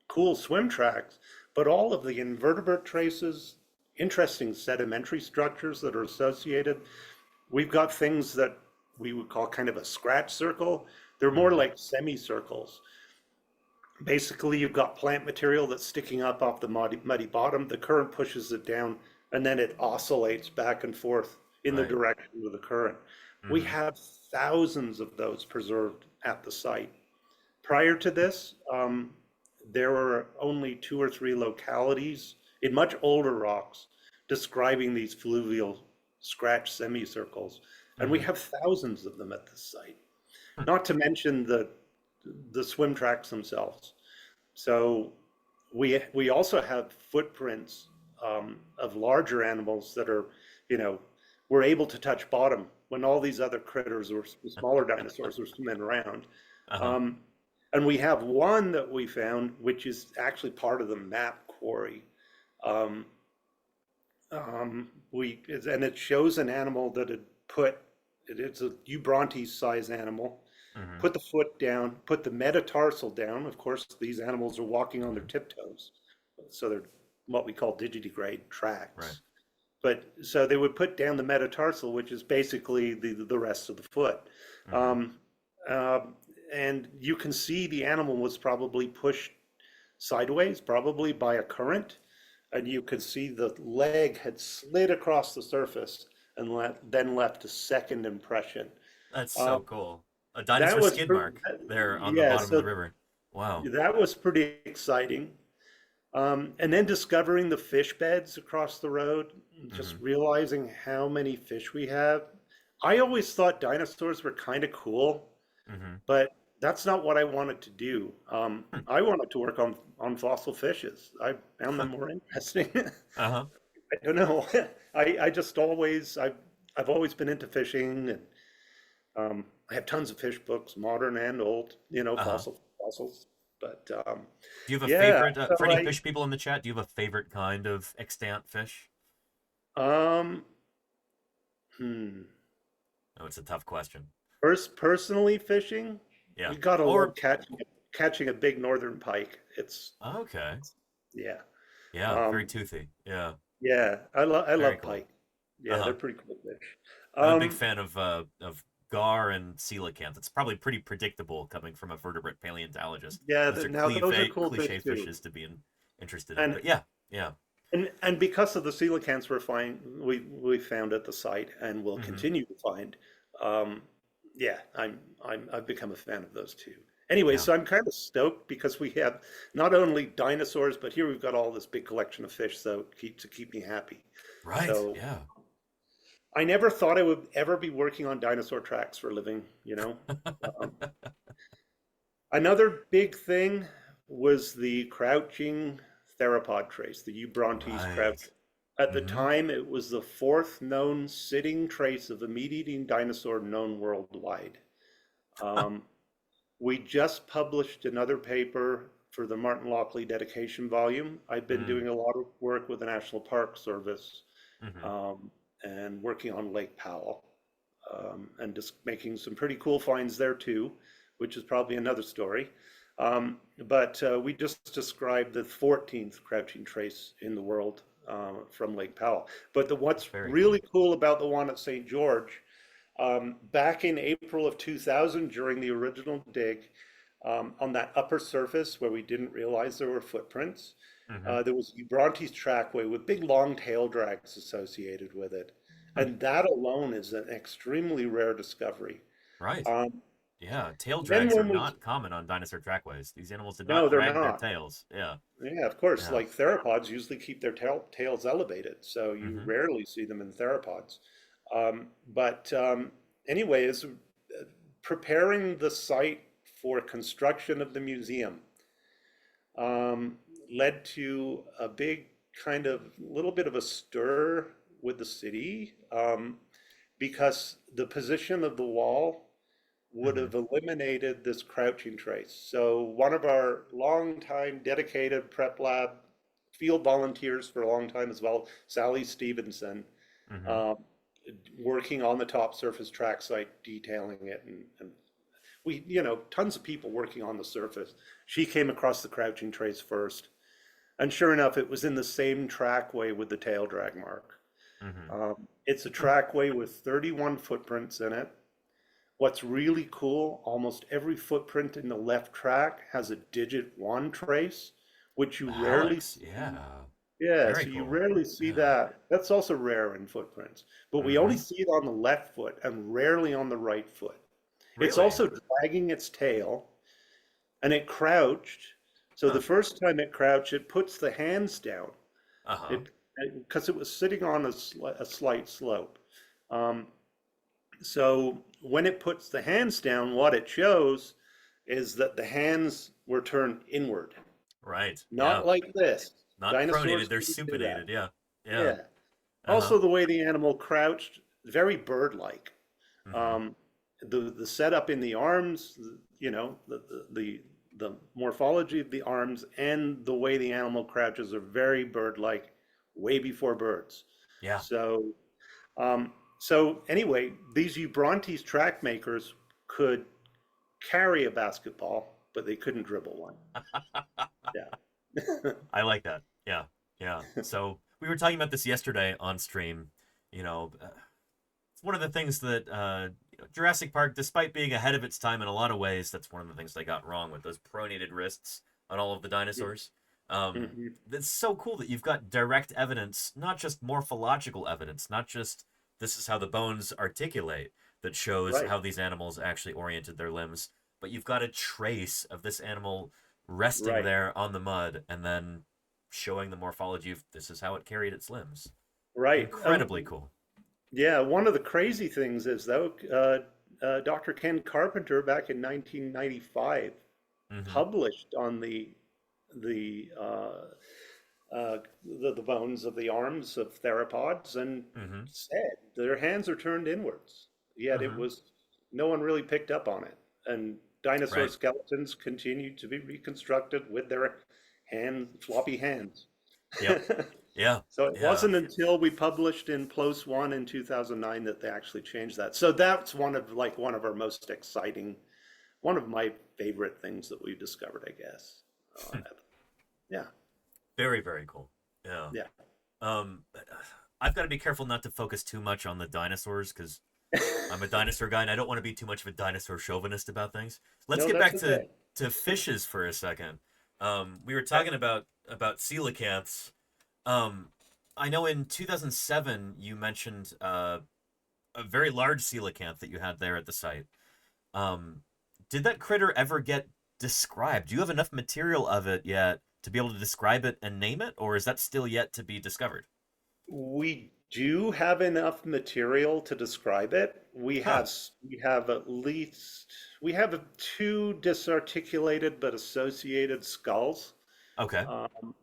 cool swim tracks, but all of the invertebrate traces, interesting sedimentary structures that are associated. We've got things that we would call kind of a scratch circle. They're more Hmm. like semicircles. Basically, you've got plant material that's sticking up off the muddy bottom. The current pushes it down, and then it oscillates back and forth in the Right. direction of the current. We Hmm. have thousands of those preserved at the site. Prior to this, there were only two or three localities in much older rocks describing these fluvial scratch semicircles, and we Hmm. have thousands of them at this site. Not to mention the swim tracks themselves. So we also have footprints of larger animals that are, you know, were able to touch bottom when all these other critters or smaller dinosaurs were swimming around. Uh-huh. Um, and we have one that we found, which is actually part of the map quarry. Um, and it shows an animal that had put, it's a Eubrontes size animal, Hmm. put the foot down, put the metatarsal down. Of course, these animals are walking on their Hmm. tiptoes, so they're what we call digitigrade Right. tracks. But so they would put down the metatarsal, which is basically the rest of the foot. Hmm. Um, uh, and you can see the animal was probably pushed sideways, probably by a current, and you could see the leg had slid across the surface and then left a second impression. That's Uh, so cool. A that dinosaur was, skid mark there on the yeah, bottom of the so river. Wow. that was pretty exciting. And then discovering the fish beds across the road, just Hmm. realizing how many fish we have. I always thought dinosaurs were kind of cool, Hmm. but that's not what I wanted to do. I wanted to work on fossil fishes. I found them more interesting. Uh-huh. I don't know. I just always I've always been into fishing, and I have tons of fish books, modern and old, Uh-huh. fossils. But Do you have a yeah, favorite, so for any fish people in the chat, do you have a favorite kind of extant fish? um, hmm. Oh, it's a tough question. First, personally fishing, Yeah. you gotta love Or, catching a big northern pike. okay. Yeah, Yeah, very um, toothy. Yeah, yeah. I very love cool. pike. Yeah, they're Uh-huh. pretty cool fish. I'm a big Um, fan of gar and coelacanth. It's probably pretty predictable coming from a vertebrate paleontologist. yeah. Those are Now those are cool fish cliche too, fishes to be interested in. and But yeah, yeah. and because of the coelacanths we found at the site and will Hmm. continue to find. Um, yeah, I've become a fan of those too. Anyway, Yeah. so I'm kind of stoked because we have not only dinosaurs, but here we've got all this big collection of fish, so keep me happy. Right. So Yeah. I never thought I would ever be working on dinosaur tracks for a living. Um, Another big thing was the crouching theropod trace, the Eubrontes Right. crouch. At the Hmm. time, it was the fourth known sitting trace of a meat-eating dinosaur known worldwide. Um, we just published another paper for the Martin Lockley dedication volume. I've been Mm. doing a lot of work with the National Park Service, Hmm. um, and working on Lake Powell, and just making some pretty cool finds there too, which is probably another story. But we just described the 14th crouching trace in the world, from Lake Powell. But what's Very really cool. cool about the one at St. George, back in April of 2000, during the original dig, on that upper surface where we didn't realize there were footprints, Hmm. there was Brontes trackway with big long tail drags associated with it. Hmm. And that alone is an extremely rare discovery. Right. Um, Yeah. Tail then drags are when we, not common on dinosaur trackways. These animals did not no, they're drag their not. tails. Yeah. Yeah, of course, Yeah. like theropods usually keep their tails elevated, so you Hmm. rarely see them in theropods. But anyways, preparing the site for construction of the museum, um, led to a big kind of little bit of a stir with the city, because the position of the wall would Mm-hmm. have eliminated this crouching trace. So one of our longtime dedicated prep lab field volunteers for a long time as well, Sally Stevenson, Mm-hmm. um, working on the top surface track site, detailing it, and we, tons of people working on the surface. She came across the crouching trace first, and sure enough, it was in the same trackway with the tail drag mark. Mm-hmm. It's a trackway with 31 footprints in it. What's really cool, almost every footprint in the left track has a digit one trace, which you The rarely helix, see. yeah. Yeah, Very so you cool. rarely see Yeah. that. That's also rare in footprints, but we only Mm-hmm. see it on the left foot and rarely on the right foot. It's Really? also dragging its tail and it crouched. So the Huh. first time it crouched, it puts the hands down. Uh-huh. It because it was sitting on a slight slope. Um, so when it puts the hands down, what it shows is that the hands were turned inward, Right. Yeah. not like this. Not Dinosaurs pronated, they're couldn't do that. supinated. Yeah. Yeah. Yeah. Uh-huh. Also, the way the animal crouched, very bird-like. Mm-hmm. Um, the setup in the arms, the morphology of the arms and the way the animal crouches are very bird-like, way before birds. Yeah. So, um, so anyway, these Eubrontes track makers could carry a basketball, but they couldn't dribble one. Yeah. I like that. Yeah. Yeah. So we were talking about this yesterday on stream. You know, it's one of the things that Jurassic Park, despite being ahead of its time in a lot of ways, that's one of the things they got wrong with those pronated wrists on all of the dinosaurs. Mhm. It's so cool that you've got direct evidence, not just morphological evidence, not just this is how the bones articulate that shows Right, how these animals actually oriented their limbs, but you've got a trace of this animal resting right, there on the mud and then showing the morphology of this is how it carried its limbs. right. Incredibly cool. Yeah, one of the crazy things is though, Dr. Ken Carpenter back in 1995 Mm-hmm. published on the uh, the bones of the arms of theropods and Mm-hmm. said their hands are turned inwards. Yet it Mm-hmm. was no one really picked up on it, and dinosaur Right. skeletons continued to be reconstructed with their floppy hands. Yep. Yeah. So it Yeah. wasn't until we published in PLOS One in 2009 that they actually changed that. So that's one of our most exciting, one of my favorite things that we've discovered, I guess. Uh, yeah, Very, very cool. Yeah. yeah. Um, I've got to be careful not to focus too much on the dinosaurs because I'm a dinosaur guy and I don't want to be too much of a dinosaur chauvinist about things. Let's No, get that's back okay. to fishes for a second. We were Okay. talking about coelacanths. Um, I know in 2007 you mentioned a very large coelacanth that you had there at the site. Um, did that critter ever get described? Do you have enough material of it yet to be able to describe it and name it, or is that still yet to be discovered? We do have enough material to describe it. Huh. We have at least we have two disarticulated but associated skulls. Okay.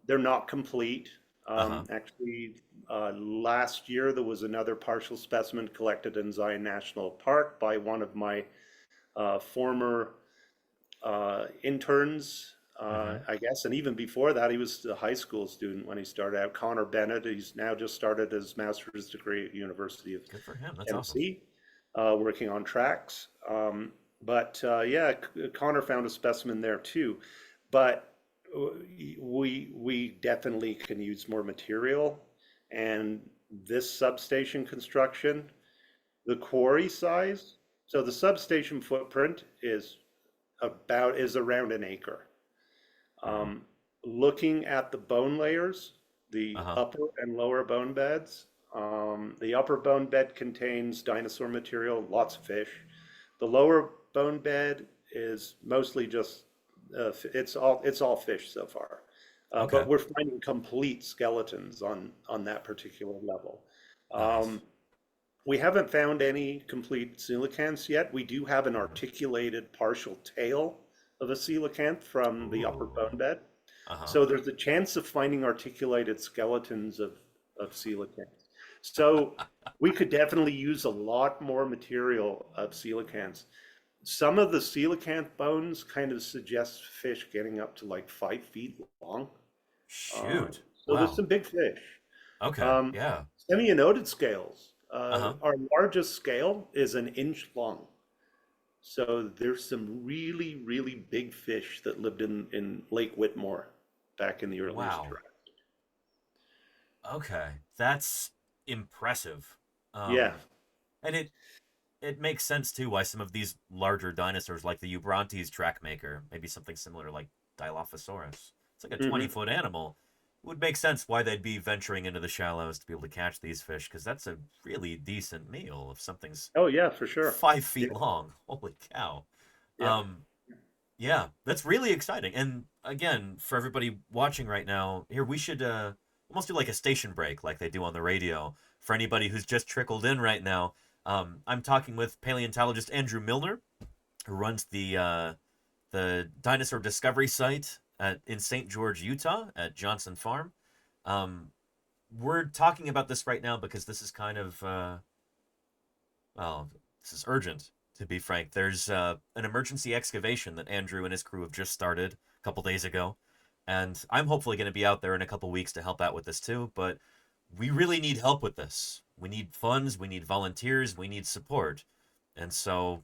They're not complete. Uh huh. Actually, last year there was another partial specimen collected in Zion National Park by one of my former interns, Mm-hmm. I guess. And even before that, he was a high school student when he started out. Connor Bennett, he's now just started his master's degree at University of Good for him. That's awesome. Tennessee, working on tracks. Yeah, Connor found a specimen there too. But we definitely can use more material. And this substation construction, the quarry size, so the substation footprint is around an acre. Mm-hmm. Um, Looking at the bone layers, Uh the huh. upper and lower bone beds, the upper bone bed contains dinosaur material, lots of fish. The lower bone bed is mostly just it's all fish so far, Okay. but we're finding complete skeletons on that particular level. Nice. Um, we haven't found any complete coelacanths yet. We do have an Mm-hmm. articulated partial tail of a coelacanth from the upper Ooh. bone bed. Uh huh. So there's a chance of finding articulated skeletons of coelacanths. So we could definitely use a lot more material of coelacanths. Some of the coelacanth bones kind of suggest fish getting up to like 5 feet long. Shoot. So there's Wow. some big fish. Okay. Um, Yeah. Semi-anodid scales. Uh-huh. Our largest scale is an inch long. So there's some really, really big fish that lived in Lake Whitmore back in the earliest Wow. Jurassic. Okay. That's impressive. Yeah. And it makes sense too why some of these larger dinosaurs like the Eubrontes track maker, maybe something similar like Dilophosaurus. It's like a Hmm. 20-foot animal. It would make sense why they'd be venturing into the shallows to be able to catch these fish because that's a really decent meal if something's Oh yeah, for sure. five Yeah, feet long. Holy cow. yeah. Um, yeah, that's really exciting. And again, for everybody watching right now, here we should almost do like a station break like they do on the radio. For anybody who's just trickled in right now, I'm talking with paleontologist Andrew Milner, who runs the Dinosaur Discovery Site in St. George, Utah, at Johnson Farm. Um, we're talking about this right now because this is kind of well, this is urgent, to be frank. There's an emergency excavation that Andrew and his crew have just started a couple days ago. And I'm hopefully going to be out there in a couple weeks to help out with this too. But we really need help with this. We need funds, we need volunteers, we need support. And so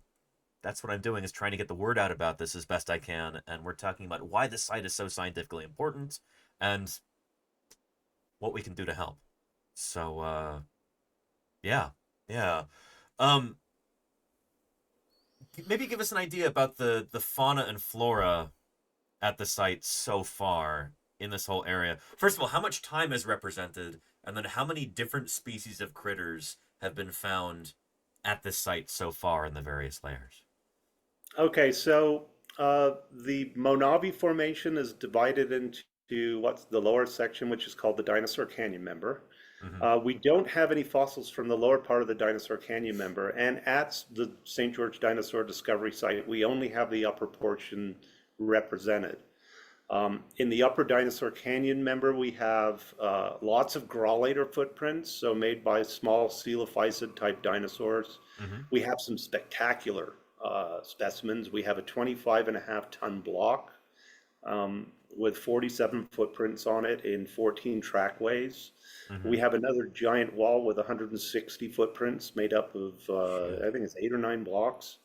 that's what I'm doing is trying to get the word out about this as best I can. And we're talking about why this site is so scientifically important and what we can do to help. So, yeah, yeah. Um, maybe give us an idea about the fauna and flora at the site so far in this whole area. First of all, how much time is represented, and then how many different species of critters have been found at this site so far in the various layers? Okay, so the Monavi Formation is divided into what's the lower section, which is called the Dinosaur Canyon member. Mm-hmm. We don't have any fossils from the lower part of the Dinosaur Canyon member, and at the St. George Dinosaur Discovery Site, we only have the upper portion represented. In the upper Dinosaur Canyon member, we have lots of grallator footprints, so made by small coelophysid type dinosaurs. Mm-hmm. We have some spectacular specimens. We have a 25.5 ton block with 47 footprints on it in 14 trackways. Mm-hmm. We have another giant wall with 160 footprints made up of, Shoot. I think it's 8 or 9 blocks.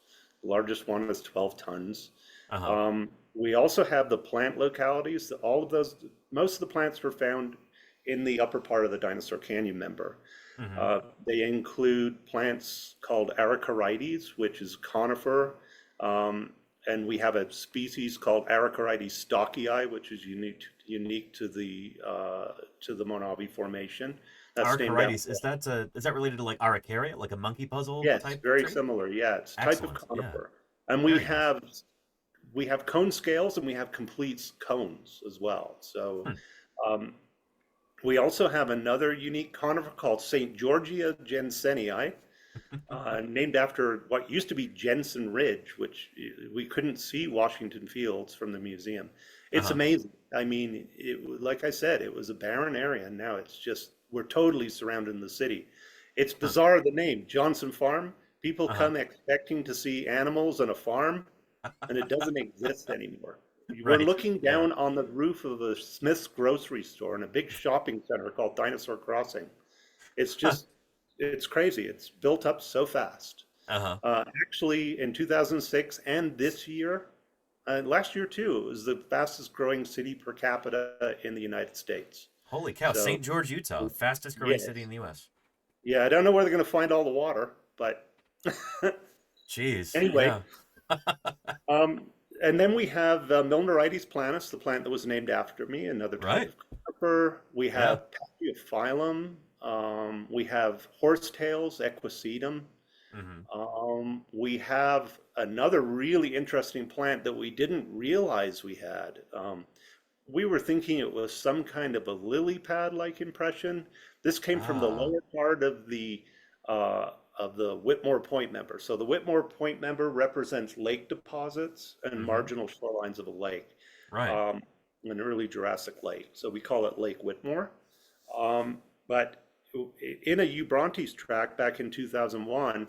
The largest one is 12 tons. Uh-huh. We also have the plant localities. All of those, most of the plants were found in the upper part of the Dinosaur Canyon member. Mm-hmm. They include plants called Aracharides, which is conifer, and we have a species called Aracharides stockii, which is unique to the Monavi Formation. That's named Archarites, after. is that related to like Aracaria, like a monkey puzzle Yes, type very tree? similar. Yeah, it's a type of Excellent. Yeah. conifer, and Very nice. we have cone scales and we have complete cones as well. So Hmm. um, we also have another unique conifer called St. Georgia jensenii, named after what used to be Jensen Ridge, which we couldn't see Washington Fields from the museum. It's Uh-huh. amazing. I mean, like I said, it was a barren area, and now it's just, we're totally surrounded in the city. It's Huh. bizarre, the name, Johnson Farm. People Uh-huh. come expecting to see animals on a farm, and it doesn't exist anymore. We're Right. looking Yeah. down on the roof of a Smith's grocery store in a big shopping center called Dinosaur Crossing. It's just, it's crazy. It's built up so fast. Uh-huh. Actually, in 2006 and this year, last year too, it was the fastest growing city per capita in the United States. Holy cow. So, St. George, Utah, fastest growing city in yes. the US. Yeah, I don't know where they're going to find all the water, but Jeez. anyway, Yeah. um, and then we have Milnerites planus, the plant that was named after me, another type Right. of conifer. We Yeah. have Paphiophyllum. We have horsetails, equisetum. Mm-hmm. We have another really interesting plant that we didn't realize we had. We were thinking it was some kind of a lily pad-like impression. This came from the Ah. lower part of the Whitmore Point member. So the Whitmore Point member represents lake deposits and Mm-hmm. marginal shorelines of a lake, Right. um, an early Jurassic lake. So we call it Lake Whitmore. But in a Eubrontes track back in 2001,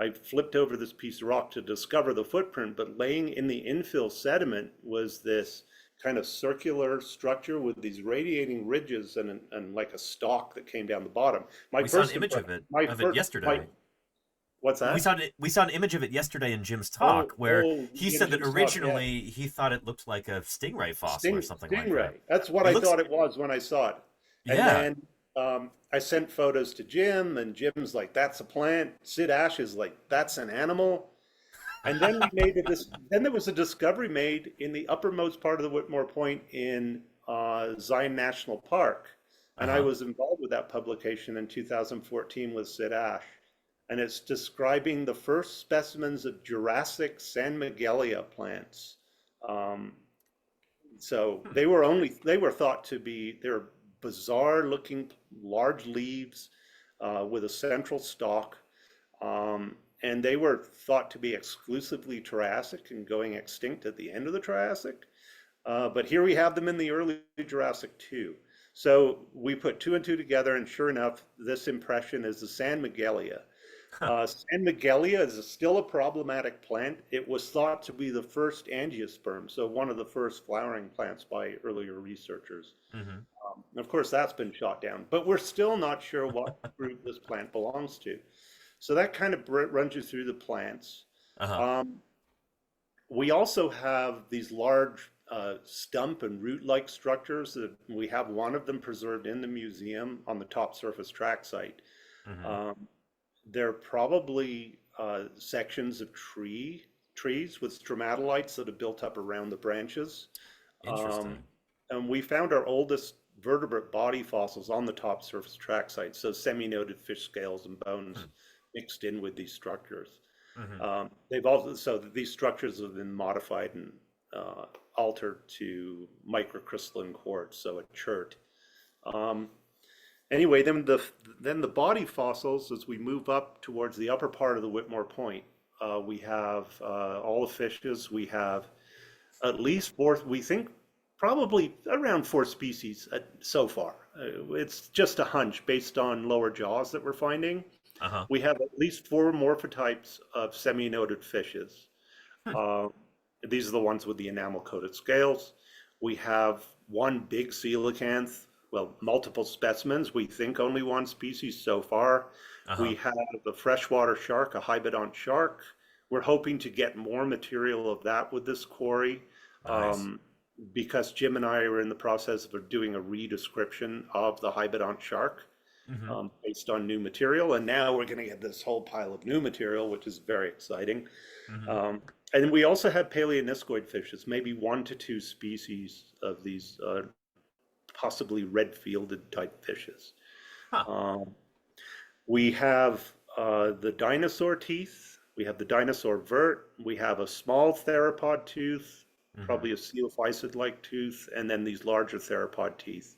I flipped over this piece of rock to discover the footprint, but laying in the infill sediment was this kind of circular structure with these radiating ridges and like a stalk that came down the bottom. My We saw an first image impression, of it my first, my, yesterday. what's that? We saw an image of it yesterday in Jim's talk Oh, where oh, he in said that Jim's talk, yeah. originally he thought it looked like a stingray fossil or something like that. Stingray. That's what It I looks, thought it was when I saw it. And yeah. then I sent photos to Jim, and Jim's like, "That's a plant." Sid Ash is like, "That's an animal." And then we made this. Then there was a discovery made in the uppermost part of the Whitmore Point in Zion National Park, and I Uh-huh. was involved with that publication in 2014 with Sid Ash, and it's describing the first specimens of Jurassic San Miguelia plants. Um, so Hmm. they were thought to be, they're bizarre looking large leaves with a central stalk. And they were thought to be exclusively Triassic and going extinct at the end of the Triassic. But here we have them in the early Jurassic too. So we put two and two together, and sure enough, this impression is the San Miguelia. Huh. San Miguelia is still a problematic plant. It was thought to be the first angiosperm, so one of the first flowering plants by earlier researchers. Hmm. Of course, that's been shot down, but we're still not sure what group this plant belongs to. So that kind of runs you through the plants. Uh-huh. Um, we also have these large stump and root-like structures that we have one of them preserved in the museum on the top surface track site. Hmm. Um, they're probably sections of trees with stromatolites that have built up around the branches. Um, Interesting. and we found our oldest vertebrate body fossils on the top surface track site, so semi-noded fish scales and bones mixed in with these structures. Hmm. They've also, so these structures have been modified and altered to microcrystalline quartz, so a chert. Um, Anyway, then the body fossils, as we move up towards the upper part of the Whitmore Point, we have all the fishes. We have at least four, we think probably around four species so far. It's just a hunch based on lower jaws that we're finding. Uh-huh. We have at least four morphotypes of semi-noded fishes. Hmm. Uh, these are the ones with the enamel-coated scales. We have one big coelacanth, well, multiple specimens. We think only one species so far. Uh-huh. We have a freshwater shark, a hybodont shark. We're hoping to get more material of that with this quarry, Nice. um, because Jim and I are in the process of doing a redescription of the hybodont shark Hmm. based on new material. And now we're going to get this whole pile of new material, which is very exciting. Hmm. Um, and then we also have paleoniscoid fishes, maybe one to two species of these possibly red-fielded type fishes. Huh. Um, we have the dinosaur teeth. We have the dinosaur vert. We have a small theropod tooth, Hmm. probably a coelophysid-like tooth, and then these larger theropod teeth.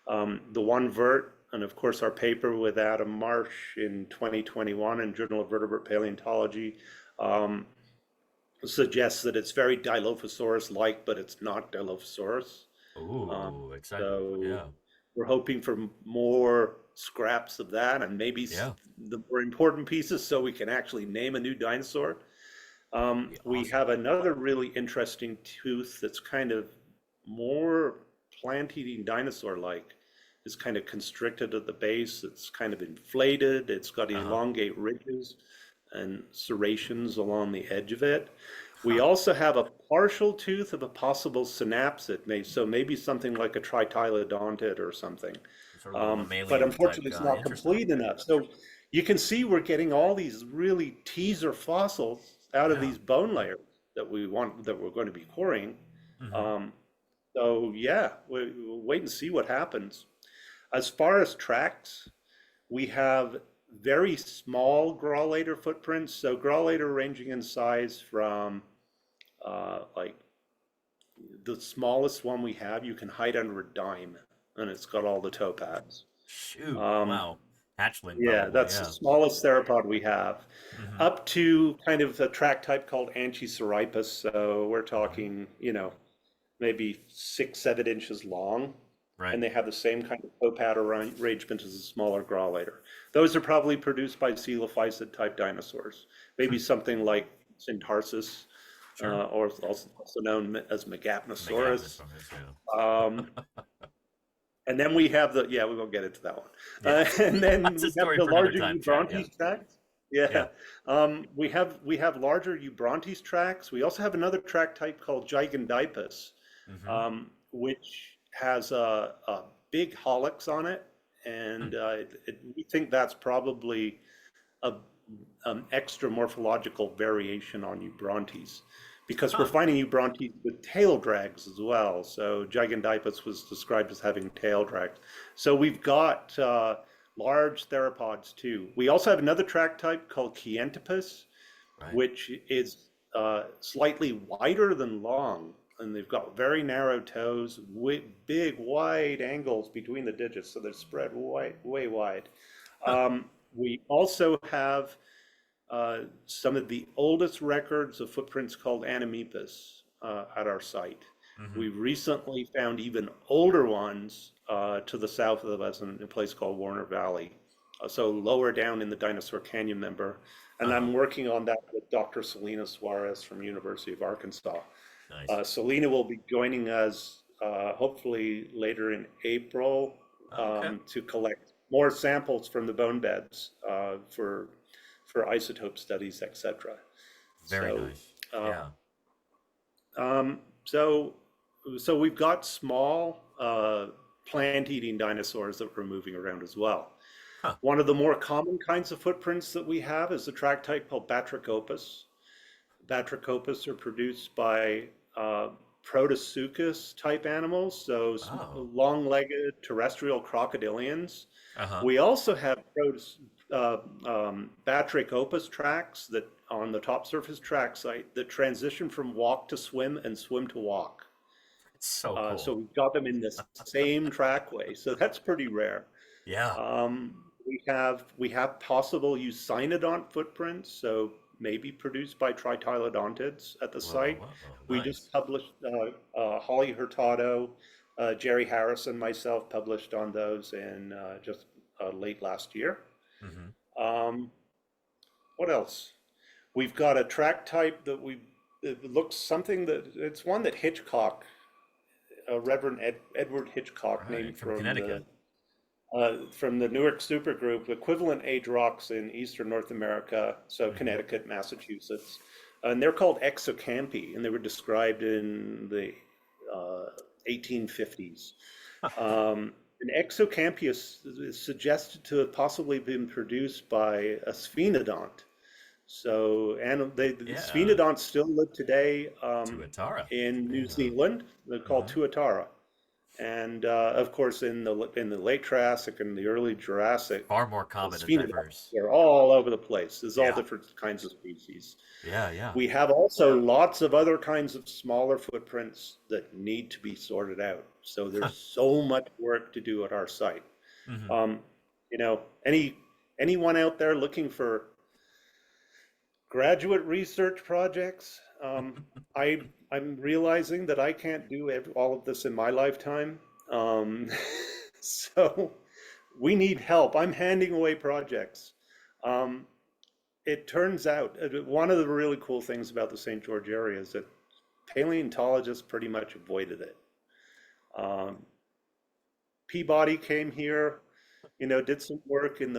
The one vert, and of course our paper with Adam Marsh in 2021 in Journal of Vertebrate Paleontology um, suggests that it's very Dilophosaurus-like, but it's not Dilophosaurus. Um, Ooh, exciting. so Yeah. we're hoping for more scraps of that and maybe Yeah. the more important pieces so we can actually name a new dinosaur. Be We awesome. have another really interesting tooth that's kind of more plant-eating dinosaur-like. It's kind of constricted at the base. It's kind of inflated. It's got Uh-huh. elongate ridges and serrations along the edge of it. We Huh. also have a partial tooth of a possible synapsid, so maybe something like a tritylodonted or something. Sort of a little But mammalian type unfortunately, it's guy. not Interesting. complete enough. So you can see we're getting all these really teaser fossils out of Yeah. these bone layers that we're going to be quarrying. Hmm. Um, so yeah, we'll wait and see what happens. As far as tracks, we have very small grallator footprints. So grallator ranging in size from like the smallest one we have, you can hide under a dime, and it's got all the toe pads. Shoot. Um, Wow. Hatchling, yeah, probably. that's the Yeah. smallest theropod we have. Hmm. Up to kind of a track type called Anchisoripus. So we're Hmm. talking, maybe 6, 7 inches long. Right. and they have the same kind of toe-pad arrangement as a smaller graulator. Those are probably produced by coelophysid type dinosaurs, maybe something like Syntarsus, Sure. or also known as Megapnosaurus. Megapnosaurus, yeah. Um, and then we have the, yeah, we won't get into that one. Yeah. And then That's a we have story the for another larger time, Chad. Yeah. Eubrontes tracts. Yeah. Yeah, we have larger Eubrontes tracts. We also have another tract type called Gigandipus, Mm-hmm. which has a big hallux on it, Hmm. and we think that's probably a extra morphological variation on Eubrontes, because we're Huh. finding Eubrontes with tail drags as well. So Gigandipus was described as having tail drags. So we've got large theropods too. We also have another tract type called Chientipus, Right. which is slightly wider than long. And they've got very narrow toes, big, wide angles between the digits, so they're spread way wide. Huh. We also have some of the oldest records of footprints called Anomepus at our site. Mm-hmm. We recently found even older ones to the south of us in a place called Warner Valley, so lower down in the Dinosaur Canyon member. And Uh-huh. I'm working on that with Dr. Selena Suarez from University of Arkansas. Nice. Selena will be joining us hopefully later in April Okay. to collect more samples from the bone beds for isotope studies, etc. Very So, nice. uh, Yeah. um, so, so we've got small plant-eating dinosaurs that we're moving around as well. Huh. One of the more common kinds of footprints that we have is a tract type called Batrachopus. Batrachopus are produced by Protosuchus type animals, so Oh. long-legged terrestrial crocodilians. Uh-huh. We also have Batrachopus tracks that on the top surface track site that transition from walk to swim and swim to walk. It's so So cool. we've got them in the same trackway. So that's pretty rare. Yeah. We have possible eucynodont footprints, so maybe produced by tritylodontids at the Whoa, site. whoa. We Nice. just published, Holly Hurtado, Jerry Harris, and myself published on those in just late last year. Mm-hmm. Um, what else? We've got a track type that it looks something that, it's one that Hitchcock, Reverend Edward Hitchcock, Right. named From Connecticut. from the Newark supergroup, equivalent age rocks in eastern North America, so Mm-hmm. Connecticut, Massachusetts. And they're called exocampi, and they were described in the 1850s. An exocampi is suggested to have possibly been produced by a sphenodont. So, and the Yeah. sphenodonts still live today Tuatara. in New Yeah. Zealand. They're called Mm-hmm. tuatara. And of course, in the late Triassic and the early Jurassic, Far more the common and sphenodonts diverse. are all over the place. There's all Yeah. different kinds of species. Yeah. Yeah. We have also lots of other kinds of smaller footprints that need to be sorted out. So Huh. there's so much work to do at our site. Mm-hmm. Um, anyone out there looking for graduate research projects? I'm realizing that I can't do all of this in my lifetime. Um, so we need help. I'm handing away projects. Um, it turns out one of the really cool things about the St. George area is that paleontologists pretty much avoided it. Um, Peabody came here, did some work in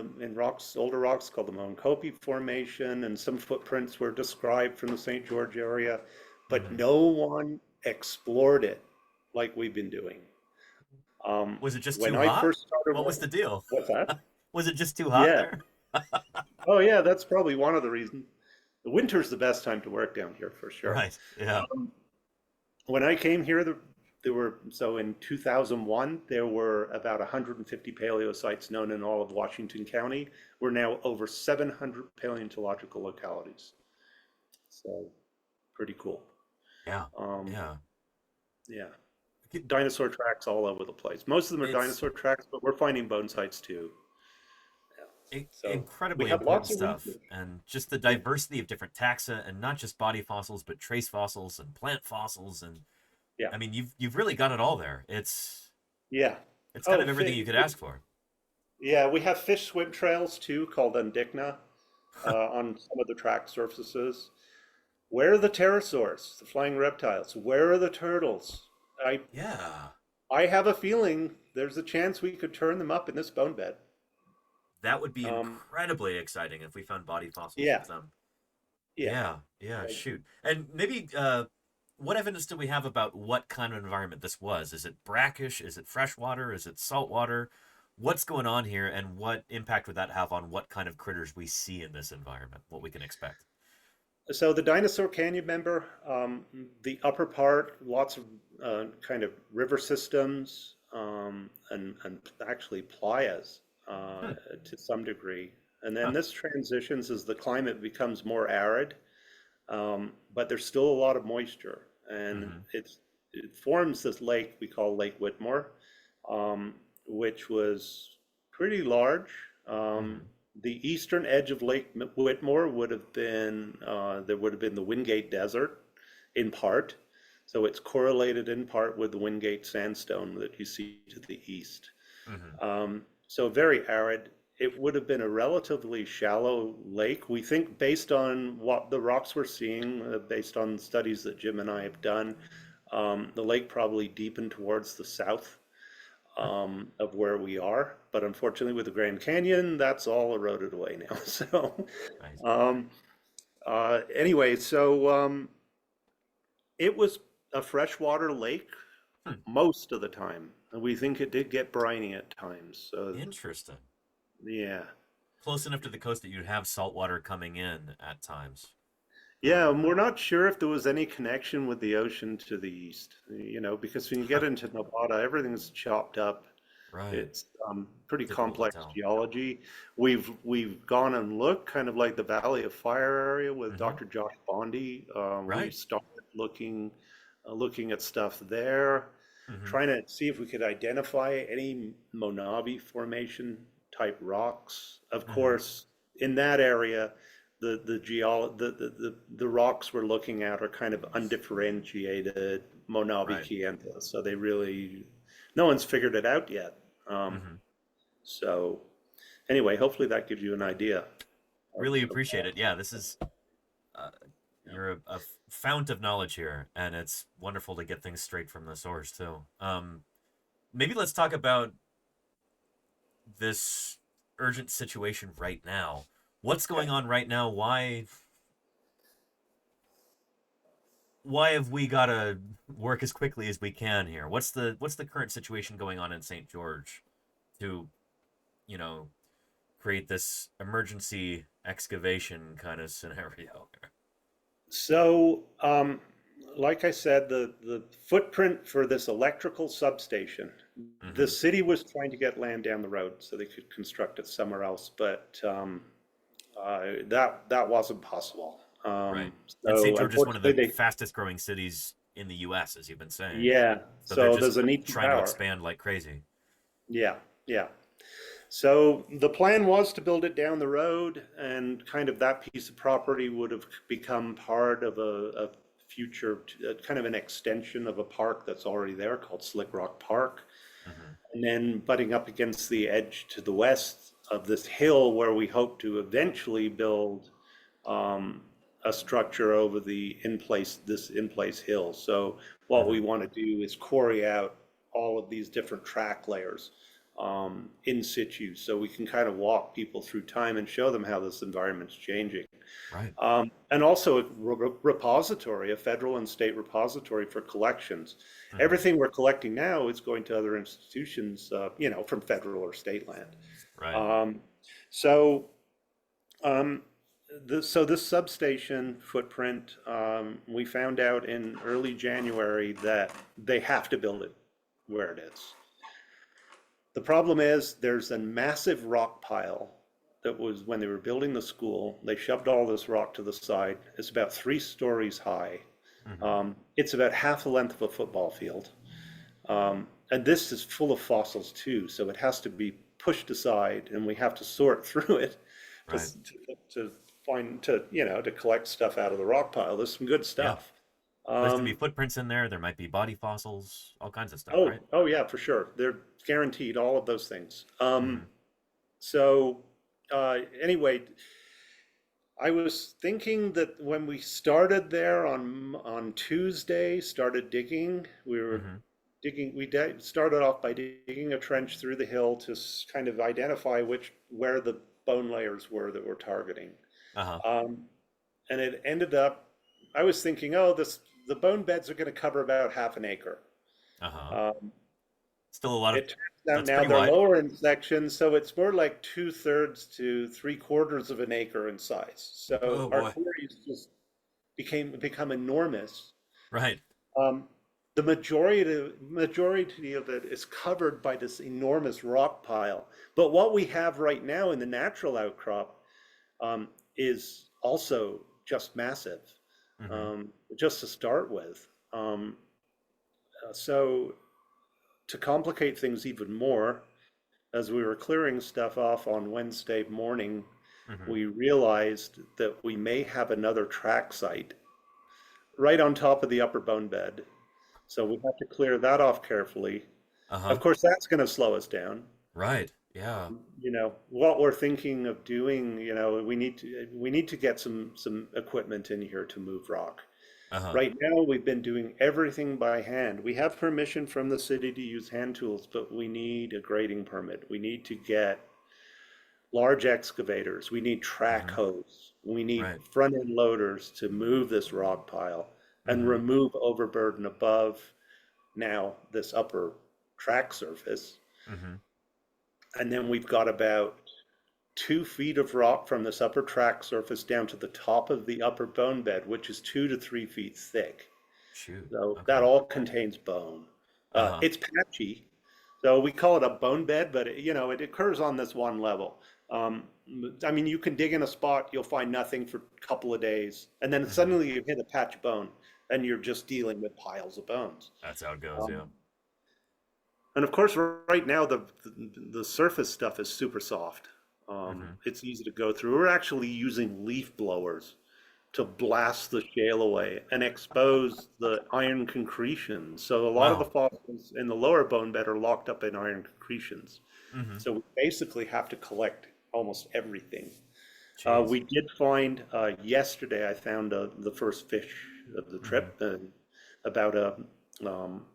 older rocks called the Moncopi Formation, and some footprints were described from the St. George area, but Mm-hmm. no one explored it like we've been doing. Was it just When too I hot? first started What was the deal? what's that? Was it just too hot Yeah. there? Oh, yeah, that's probably one of the reasons. The winter's the best time to work down here for sure. Right. Yeah. When I came here, so in 2001, there were about 150 paleo sites known in all of Washington County. We're now over 700 paleontological localities. So pretty cool. Yeah. Um, Yeah. yeah. Dinosaur tracks all over the place. Most of them are It's dinosaur tracks, but we're finding bone sites too. Yeah. So we incredibly have important lots of stuff, research. and just the Yeah. diversity of different taxa, and not just body fossils, but trace fossils and plant fossils, and Yeah. I mean, you've really got it all there. It's Yeah. It's kind Oh, of everything you could ask for. yeah, we have fish swim trails too called Undigna on some of the track surfaces. Where are the pterosaurs, the flying reptiles? Where are the turtles? I Yeah, I have a feeling there's a chance we could turn them up in this bone bed. that would be Um, incredibly exciting if we found body fossils yeah, of them. yeah. Yeah, yeah, shoot. And maybe what evidence do we have about what kind of environment this was? Is it brackish? Is it freshwater? Is it saltwater? What's going on here, and what impact would that have on what kind of critters we see in this environment, what we can expect? So the Dinosaur Canyon, member, the upper part, lots of kind of river systems and actually playas Hmm. to some degree. And then Huh. this transitions as the climate becomes more arid, but there's still a lot of moisture, and Mm-hmm. it forms this lake we call Lake Whitmore, um, which was pretty large. Um, Mm-hmm. the eastern edge of Lake Whitmore would have been there would have been the Wingate Desert, in part. So it's correlated in part with the Wingate sandstone that you see to the east. Mm-hmm. So very arid. It would have been a relatively shallow lake. We think, based on what the rocks we're seeing, based on studies that Jim and I have done, the lake probably deepened towards the south Huh. of where we are. But unfortunately, with the Grand Canyon, that's all eroded away now. So, Nice. um, anyway, so it was a freshwater lake Hmm. most of the time. And we think it did get briny at times. So, Interesting. yeah. Close enough to the coast that you'd have salt water coming in at times. Yeah, and we're not sure if there was any connection with the ocean to the east, because when you get Huh. into Nevada, everything's chopped up. Right. It's pretty Difficult to complex tell. geology. We've gone and looked, kind of like the Valley of Fire area with Mm-hmm. Dr. Josh Bondi. We Right. started looking at stuff there, Mm-hmm. trying to see if we could identify any Monavi Formation type rocks. Of Mm-hmm. course, in that area, the rocks we're looking at are kind of undifferentiated Monavi Right. Chianti, so no one's figured it out yet. Um, Mm-hmm. so anyway, hopefully that gives you an idea Really of appreciate it. Yeah, this is uh, you're a fount of knowledge here, and it's wonderful to get things straight from the source too. Maybe let's talk about this urgent situation right now. What's Okay. going on right now? Why have we got to work as quickly as we can here? What's the current situation going on in St. George to, you know, create this emergency excavation kind of scenario? So, like I said, the footprint for this electrical substation, the Mm-hmm. city was trying to get land down the road so they could construct it somewhere else, but that wasn't possible. Right. And St. So George is one of unfortunately, the fastest growing cities in the US, as you've been saying. yeah. So they're So just there's a need for trying to power. expand like crazy. Yeah, yeah. So the plan was to build it down the road, and kind of that piece of property would have become part of a future, kind of an extension of a park that's already there called Slick Rock Park. Mm-hmm. And then butting up against the edge to the west of this hill where we hope to eventually build um, a structure over this in-place hill. So what Mm-hmm. we want to do is quarry out all of these different track layers in situ, so we can kind of walk people through time and show them how this environment's changing. Right. And also a repository, a federal and state repository for collections. Mm-hmm. Everything we're collecting now is going to other institutions, from federal or state land. Right. Um, so um, so this substation footprint, we found out in early January that they have to build it where it is. The problem is there's a massive rock pile that was when they were building the school. They shoved all this rock to the side. It's about 3 stories high. Mm-hmm. It's about half the length of a football field. And this is full of fossils too, so it has to be pushed aside, and we have to sort through it to Right. to find to collect stuff out of the rock pile. There's some good Yeah. stuff. There's gonna be Um, footprints in there. There might be body fossils, all kinds of stuff, oh, right? oh yeah, for sure. They're guaranteed all of those things. Mm-hmm. So anyway, I was thinking that when we started there on Tuesday, started digging, we were Mm-hmm. digging, started off by digging a trench through the hill to kind of identify where the bone layers were that we're targeting. Uh-huh. Um, and it ended up, I was thinking, oh, the bone beds are going to cover about half an acre. Uh-huh. Um, Still a lot of it turns out that's now pretty they're wide. lower in section, so it's more like 2/3 to 3/4 of an acre in size. So Oh our boy. quarries just become enormous. Right. Um, the majority of it is covered by this enormous rock pile. But what we have right now in the natural outcrop is also just massive, Mm-hmm. just to start with. So to complicate things even more, as we were clearing stuff off on Wednesday morning, Mm-hmm. we realized that we may have another track site right on top of the upper bone bed. So we have to clear that off carefully. Uh-huh. Of course, that's going to slow us down. Right. Yeah. What we're thinking of doing, we need to get some equipment in here to move rock. Uh-huh. Right now, we've been doing everything by hand. We have permission from the city to use hand tools, but we need a grading permit. We need to get large excavators. We need track Mm-hmm. hose. We need Right. front end loaders to move this rock pile and Mm-hmm. remove overburden above now this upper track surface. Mm-hmm. And then we've got about 2 feet of rock from this upper track surface down to the top of the upper bone bed, which is 2 to 3 feet thick. Shoot. So that Okay. all contains bone. Uh-huh. It's patchy, so we call it a bone bed, but it occurs on this one level. Um, I mean, you can dig in a spot, you'll find nothing for a couple of days, and then Mm-hmm. suddenly you hit a patch of bone, and you're just dealing with piles of bones. That's how it goes, Um, yeah. and of course, right now the surface stuff is super soft. Mm-hmm. It's easy to go through. We're actually using leaf blowers to blast the shale away and expose the iron concretions. So a lot of the Wow. fossils in the lower bone bed are locked up in iron concretions. Mm-hmm. So we basically have to collect almost everything. Jeez. We did find yesterday. I found the first fish of the Mm-hmm. trip, and about um,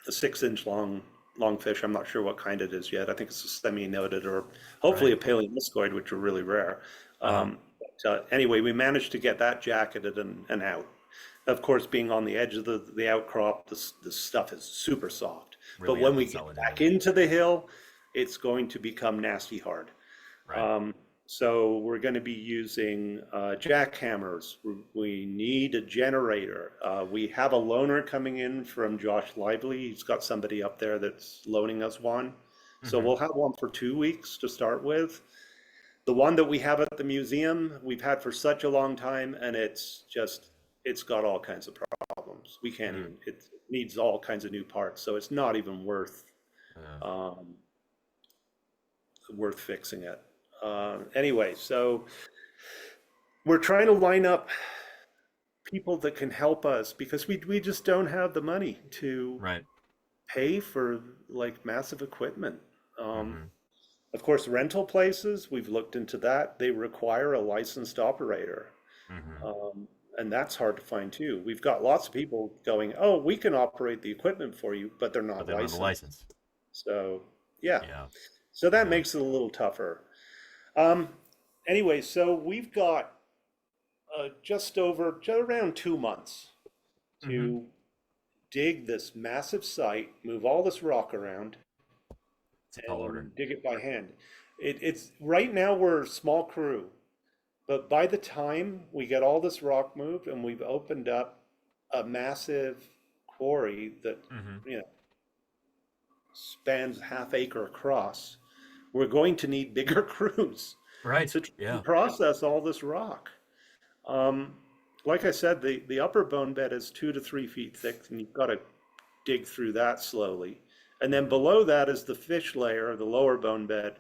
a 6 inch long fish. I'm not sure what kind it is yet. I think it's a semi-noded or hopefully Right. a paleoniscoid, which are really rare. Uh-huh. Anyway, we managed to get that jacketed and out. Of course, being on the edge of the outcrop, the stuff is super soft. But Really when we haven't get settled in back yet. into the hill, it's going to become nasty hard. Right. Um, so we're going to be using jackhammers. We need a generator. We have a loaner coming in from Josh Lively. He's got somebody up there that's loaning us one. So Mm-hmm. we'll have one for 2 weeks to start with. The one that we have at the museum, we've had for such a long time, and it's got all kinds of problems. We can't Mm. even, it needs all kinds of new parts. So it's not even Uh, um, worth fixing it. Anyway, so we're trying to line up people that can help us because we just don't have the money to right. pay for like massive equipment. Um, Mm-hmm. of course, rental places, we've looked into that. They require a licensed operator. Mm-hmm. Um, and that's hard to find too. We've got lots of people going, oh, we can operate the equipment for you, but they're But not they don't have the licensed. license. So, yeah. Yeah. So that Yeah. makes it a little tougher. Um, anyway, so we've got just around 2 months Mm-hmm. to dig this massive site, move all this rock around, It's a tall order. and dig it by hand. It's right now we're a small crew, but by the time we get all this rock moved and we've opened up a massive quarry that Mm-hmm. you know spans half acre across, we're going to need bigger crews Right. to try and Yeah. process all this rock. Um, like I said, the upper bone bed is 2 to 3 feet thick, and you've got to dig through that slowly. And then Mm-hmm. below that is the fish layer, the lower bone bed,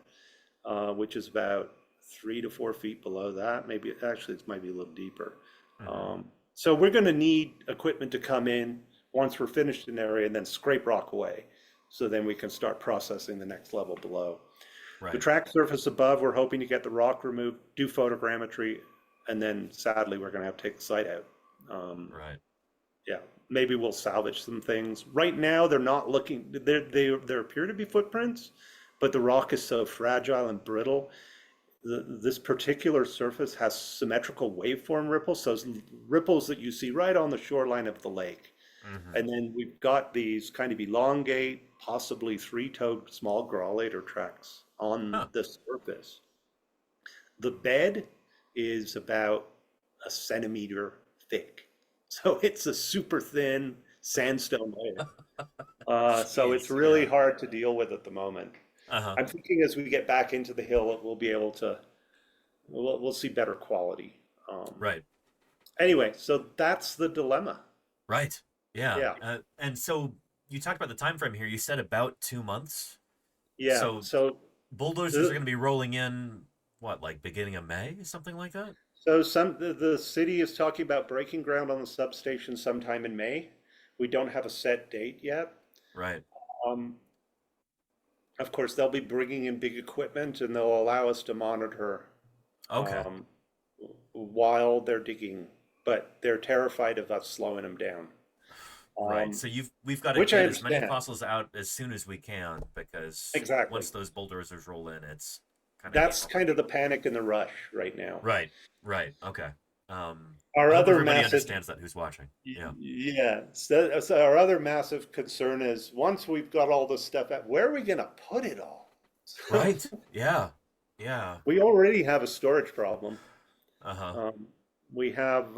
which is about 3 to 4 feet below that. Maybe actually it might be a little deeper. Mm-hmm. Um, So we're going to need equipment to come in once we're finished in an area and then scrape rock away. So then we can start processing the next level below. The Right. track surface above, we're hoping to get the rock removed, do photogrammetry, and then sadly we're going to have to take the site out. Um, Right. yeah, maybe we'll salvage some things. Right now, they're not looking. There appear to be footprints, but the rock is so fragile and brittle. This particular surface has symmetrical waveform ripples, so ripples that you see right on the shoreline of the lake. Mm-hmm. And then we've got these kind of elongate, possibly three-toed small grallator tracks on Huh. the surface. The bed is about a centimeter thick. So it's a super thin sandstone layer. So it's Jeez. really Yeah. hard to deal with at the moment. Uh-huh. I'm thinking as we get back into the hill, we'll be able to, we'll see better quality. Right. Anyway, so that's the dilemma. Right. Yeah. Yeah, And so you talked about the time frame here. You said about 2 months. yeah. So So bulldozers are the, going to be rolling in, what, like beginning of May, something like that? the city is talking about breaking ground on the substation sometime in May. We don't have a set date yet. Right. Um, of course, they'll be bringing in big equipment and they'll allow us to monitor Okay. um, while they're digging, but they're terrified of us slowing them down, Right. um, So we've got to which I get as many understand. fossils out as soon as we can because Exactly. once those bulldozers roll in, it's kind of game That's over. kind of the panic and the rush right now. Right. Right. Okay. Our I hope other everybody massive, understands that who's watching. Yeah. yeah, so our other massive concern is once we've got all this stuff out, where are we going to put it all? Right. Yeah. Yeah. We already have a storage problem. Uh-huh. Um, we have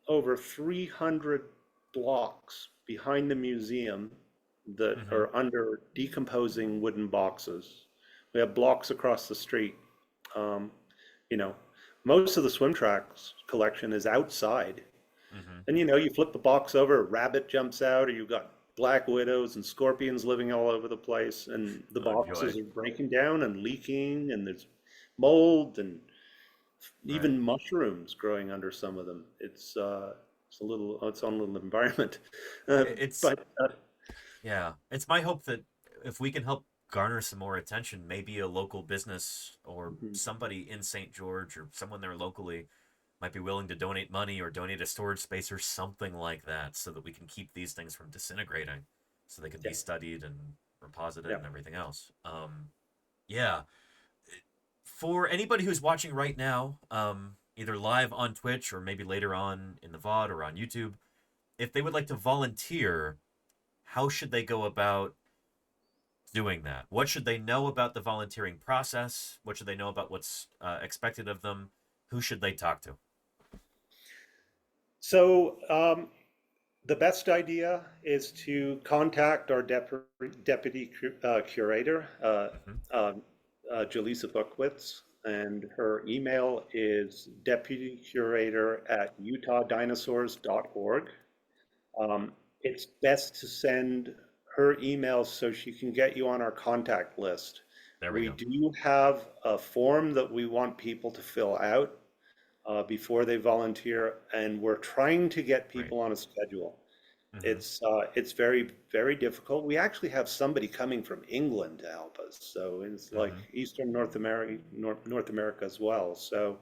over 300 blocks behind the museum that Mm-hmm. are under decomposing wooden boxes. We have blocks across the street. Um, you know, most of the swim tracks collection is outside. Mm-hmm. And you flip the box over, a rabbit jumps out, or you've got black widows and scorpions living all over the place, and the Oh, joy. boxes are breaking down and leaking, and there's mold and Right. even mushrooms growing under some of them. It's its own little environment. Uh, It's but yeah. It's my hope that if we can help garner some more attention, maybe a local business or mhm, somebody in St. George or someone there locally might be willing to donate money or donate a storage space or something like that so that we can keep these things from disintegrating so they can yeah, be studied and reposited yeah. and everything else. Yeah. For anybody who's watching right now, either live on Twitch or maybe later on in the VOD or on YouTube, if they would like to volunteer, how should they go about doing that? What should they know about the volunteering process? What should they know about what's expected of them? Who should they talk to? So the best idea is to contact our deputy curator, Mm-hmm. um, Jaleesa Bookwitz, and her email is deputycurator@utah.dinosaurs.org. It's best to send her email so she can get you on our contact list. There we We go. do have a form that we want people to fill out before they volunteer, and we're trying to get Right. people on a schedule. Mm-hmm. It's very, very difficult. We actually have somebody coming from England to help us, so it's like Mm-hmm. Eastern North America as well. So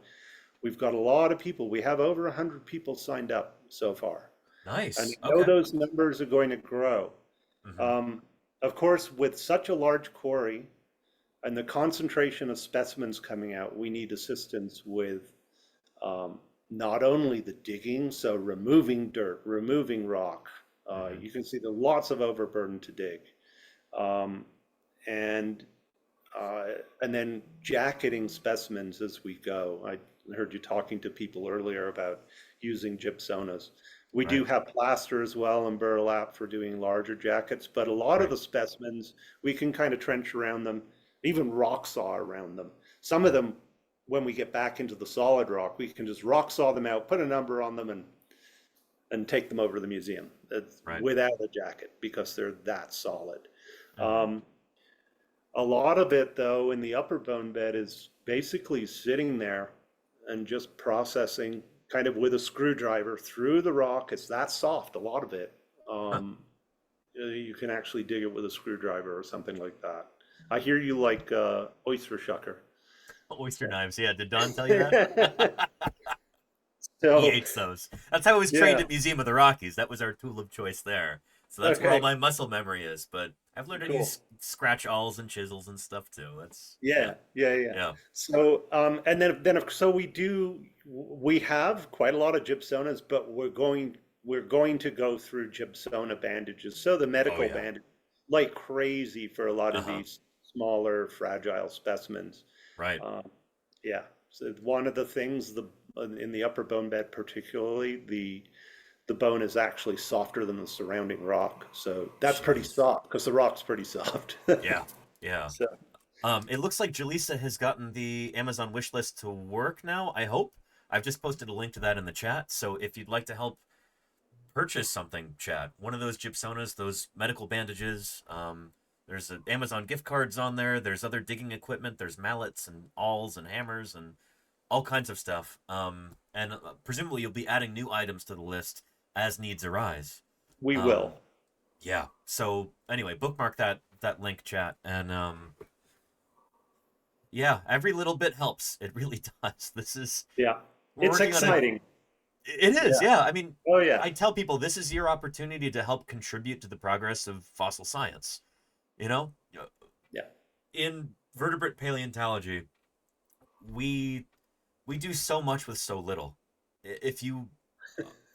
we've got a lot of people. We have over 100 people signed up so far. And Nice. I know Okay. those numbers are going to grow. Mm-hmm. Um, of course, with such a large quarry and the concentration of specimens coming out, we need assistance with um, not only the digging, so removing dirt, removing rock. Mm-hmm. You can see there are lots of overburden to dig. Um, and uh, and then jacketing specimens as we go. I heard you talking to people earlier about using gypsonas. We do Right. have plaster as well and burlap for doing larger jackets, but a lot of Right. the specimens, we can kind of trench around them, even rock saw around them. Some of Mm-hmm. them, when we get back into the solid rock, we can just rock saw them out, put a number on them, and take them over to the museum. It's Right. without a jacket because they're that solid. Mm-hmm. Um, a lot of it, though, in the upper bone bed is basically sitting there and just processing kind of with a screwdriver through the rock. It's that soft, a lot of it. Huh. You can actually dig it with a screwdriver or something like that. I hear you like oyster shucker. Oyster So, knives. Yeah, did Don tell you that? He so hates those. That's how I was trained yeah, at Museum of the Rockies. That was our tool of choice there. So that's where all okay, my muscle memory is. But I've learned to cool. use scratch awls and chisels and stuff too. That's yeah, Yeah, yeah, yeah. yeah. So, and so we have quite a lot of gypsonas, but we're going to go through gypsona bandages. So the Oh medical yeah. bandage, like crazy for a lot Uh of huh. these smaller, fragile specimens. Right. Um, yeah. So one of the things in the upper bone bed, particularly, the bone is actually softer than the surrounding rock. So that's pretty Jeez. soft because the rock's pretty soft. Yeah. Yeah. So It looks like Jaleesa has gotten the Amazon wish list to work now. I hope. I've just posted a link to that in the chat. So if you'd like to help purchase something, Chad, one of those gypsonas, those medical bandages, there's Amazon gift cards on there. There's other digging equipment. There's mallets and awls and hammers and all kinds of stuff. And presumably you'll be adding new items to the list as needs arise. we will. Um, yeah. So anyway, bookmark that link, chat, and yeah, every little bit helps. It really does. Yeah. We're It's working on a. exciting. It is, Yeah. yeah. I mean, Oh, yeah. I tell people this is your opportunity to help contribute to the progress of fossil science. You know, Yeah. in vertebrate paleontology, we we do so much with so little. If you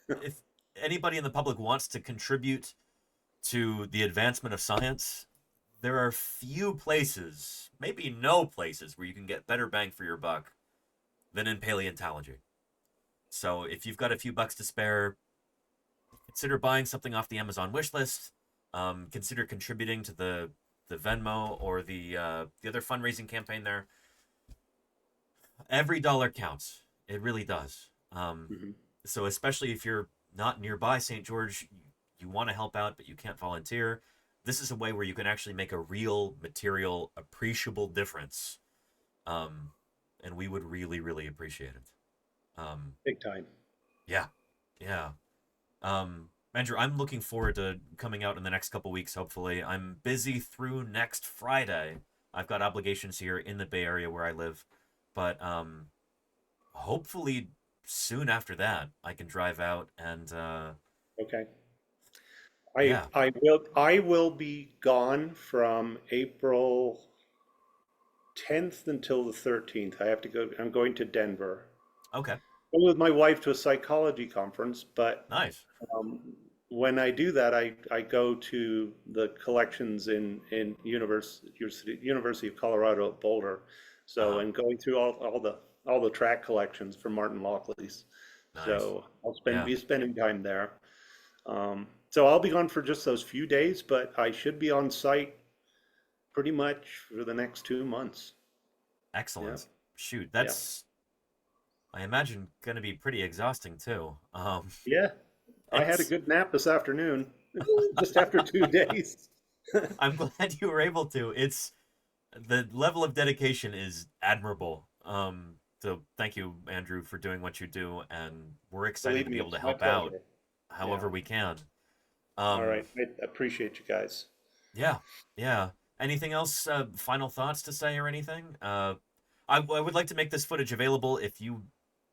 if anybody in the public wants to contribute to the advancement of science, there are few places, maybe no places, where you can get better bang for your buck than in paleontology. So if you've got a few bucks to spare, consider buying something off the Amazon wish list. Consider contributing to the Venmo or the other fundraising campaign there. Every dollar counts. It really does. Hmm. So especially if you're not nearby St. George, you want to help out but you can't volunteer. This is a way where you can actually make a real material, appreciable difference. Um, and we would really, really appreciate it. Big time. Yeah, yeah. Andrew, I'm looking forward to coming out in the next couple weeks, hopefully. I'm busy through next Friday. I've got obligations here in the Bay Area where I live. But hopefully soon after that, I can drive out and Okay. yeah. I will be gone from April 10th until the 13th. I'm going to Denver. Okay. Going with my wife to a psychology conference, but Nice. um, when I do that, I go to the collections in University of Colorado at Boulder. So, Uh-huh. and going through all the track collections from Martin Lockley's. Nice. So Yeah. be spending time there. So I'll be gone for just those few days, but I should be on site pretty much for the next 2 months. Yeah, Excellent. Shoot, yeah, that's I imagine gonna be pretty exhausting too. yeah. I had a It's good nap this afternoon, just after 2 days. I'm glad you were able to. It's the level of dedication is admirable. So thank you, Andrew, for doing what you do, and we're excited Believe to be me, able to it's my help out pleasure. Yeah. however we can. All Um, right. I appreciate you guys. yeah, yeah. Anything else? Final thoughts to say or anything? I would like to make this footage available if you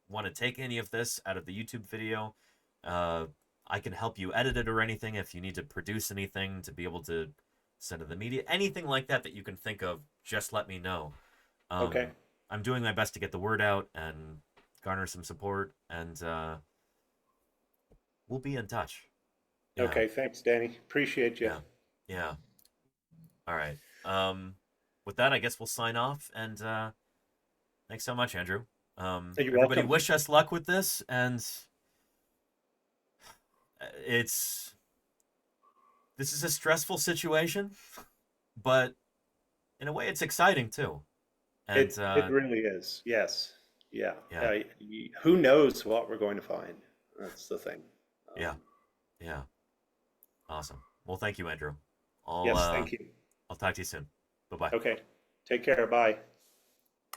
want to take any of this out of the YouTube video. Uh, I can help you edit it or anything if you need to produce anything to be able to send to the media. Anything like that that you can think of, just let me know. Okay. I'm doing my best to get the word out and garner some support, and we'll be in touch. Yeah, Okay. Thanks, Danny. Appreciate you. yeah, yeah. All right. With that, I guess we'll sign off, and thanks so much, Andrew. You're Everybody, welcome. wish us luck with this, and it's this is a stressful situation, but in a way, it's exciting too. And It really is. Yes. Yeah. yeah, Who knows what we're going to find? That's the thing. yeah, yeah, awesome. Well, thank you, Andrew. I'll Yes. uh, Thank you. I'll talk to you soon. Bye bye. Okay. Take care. Bye.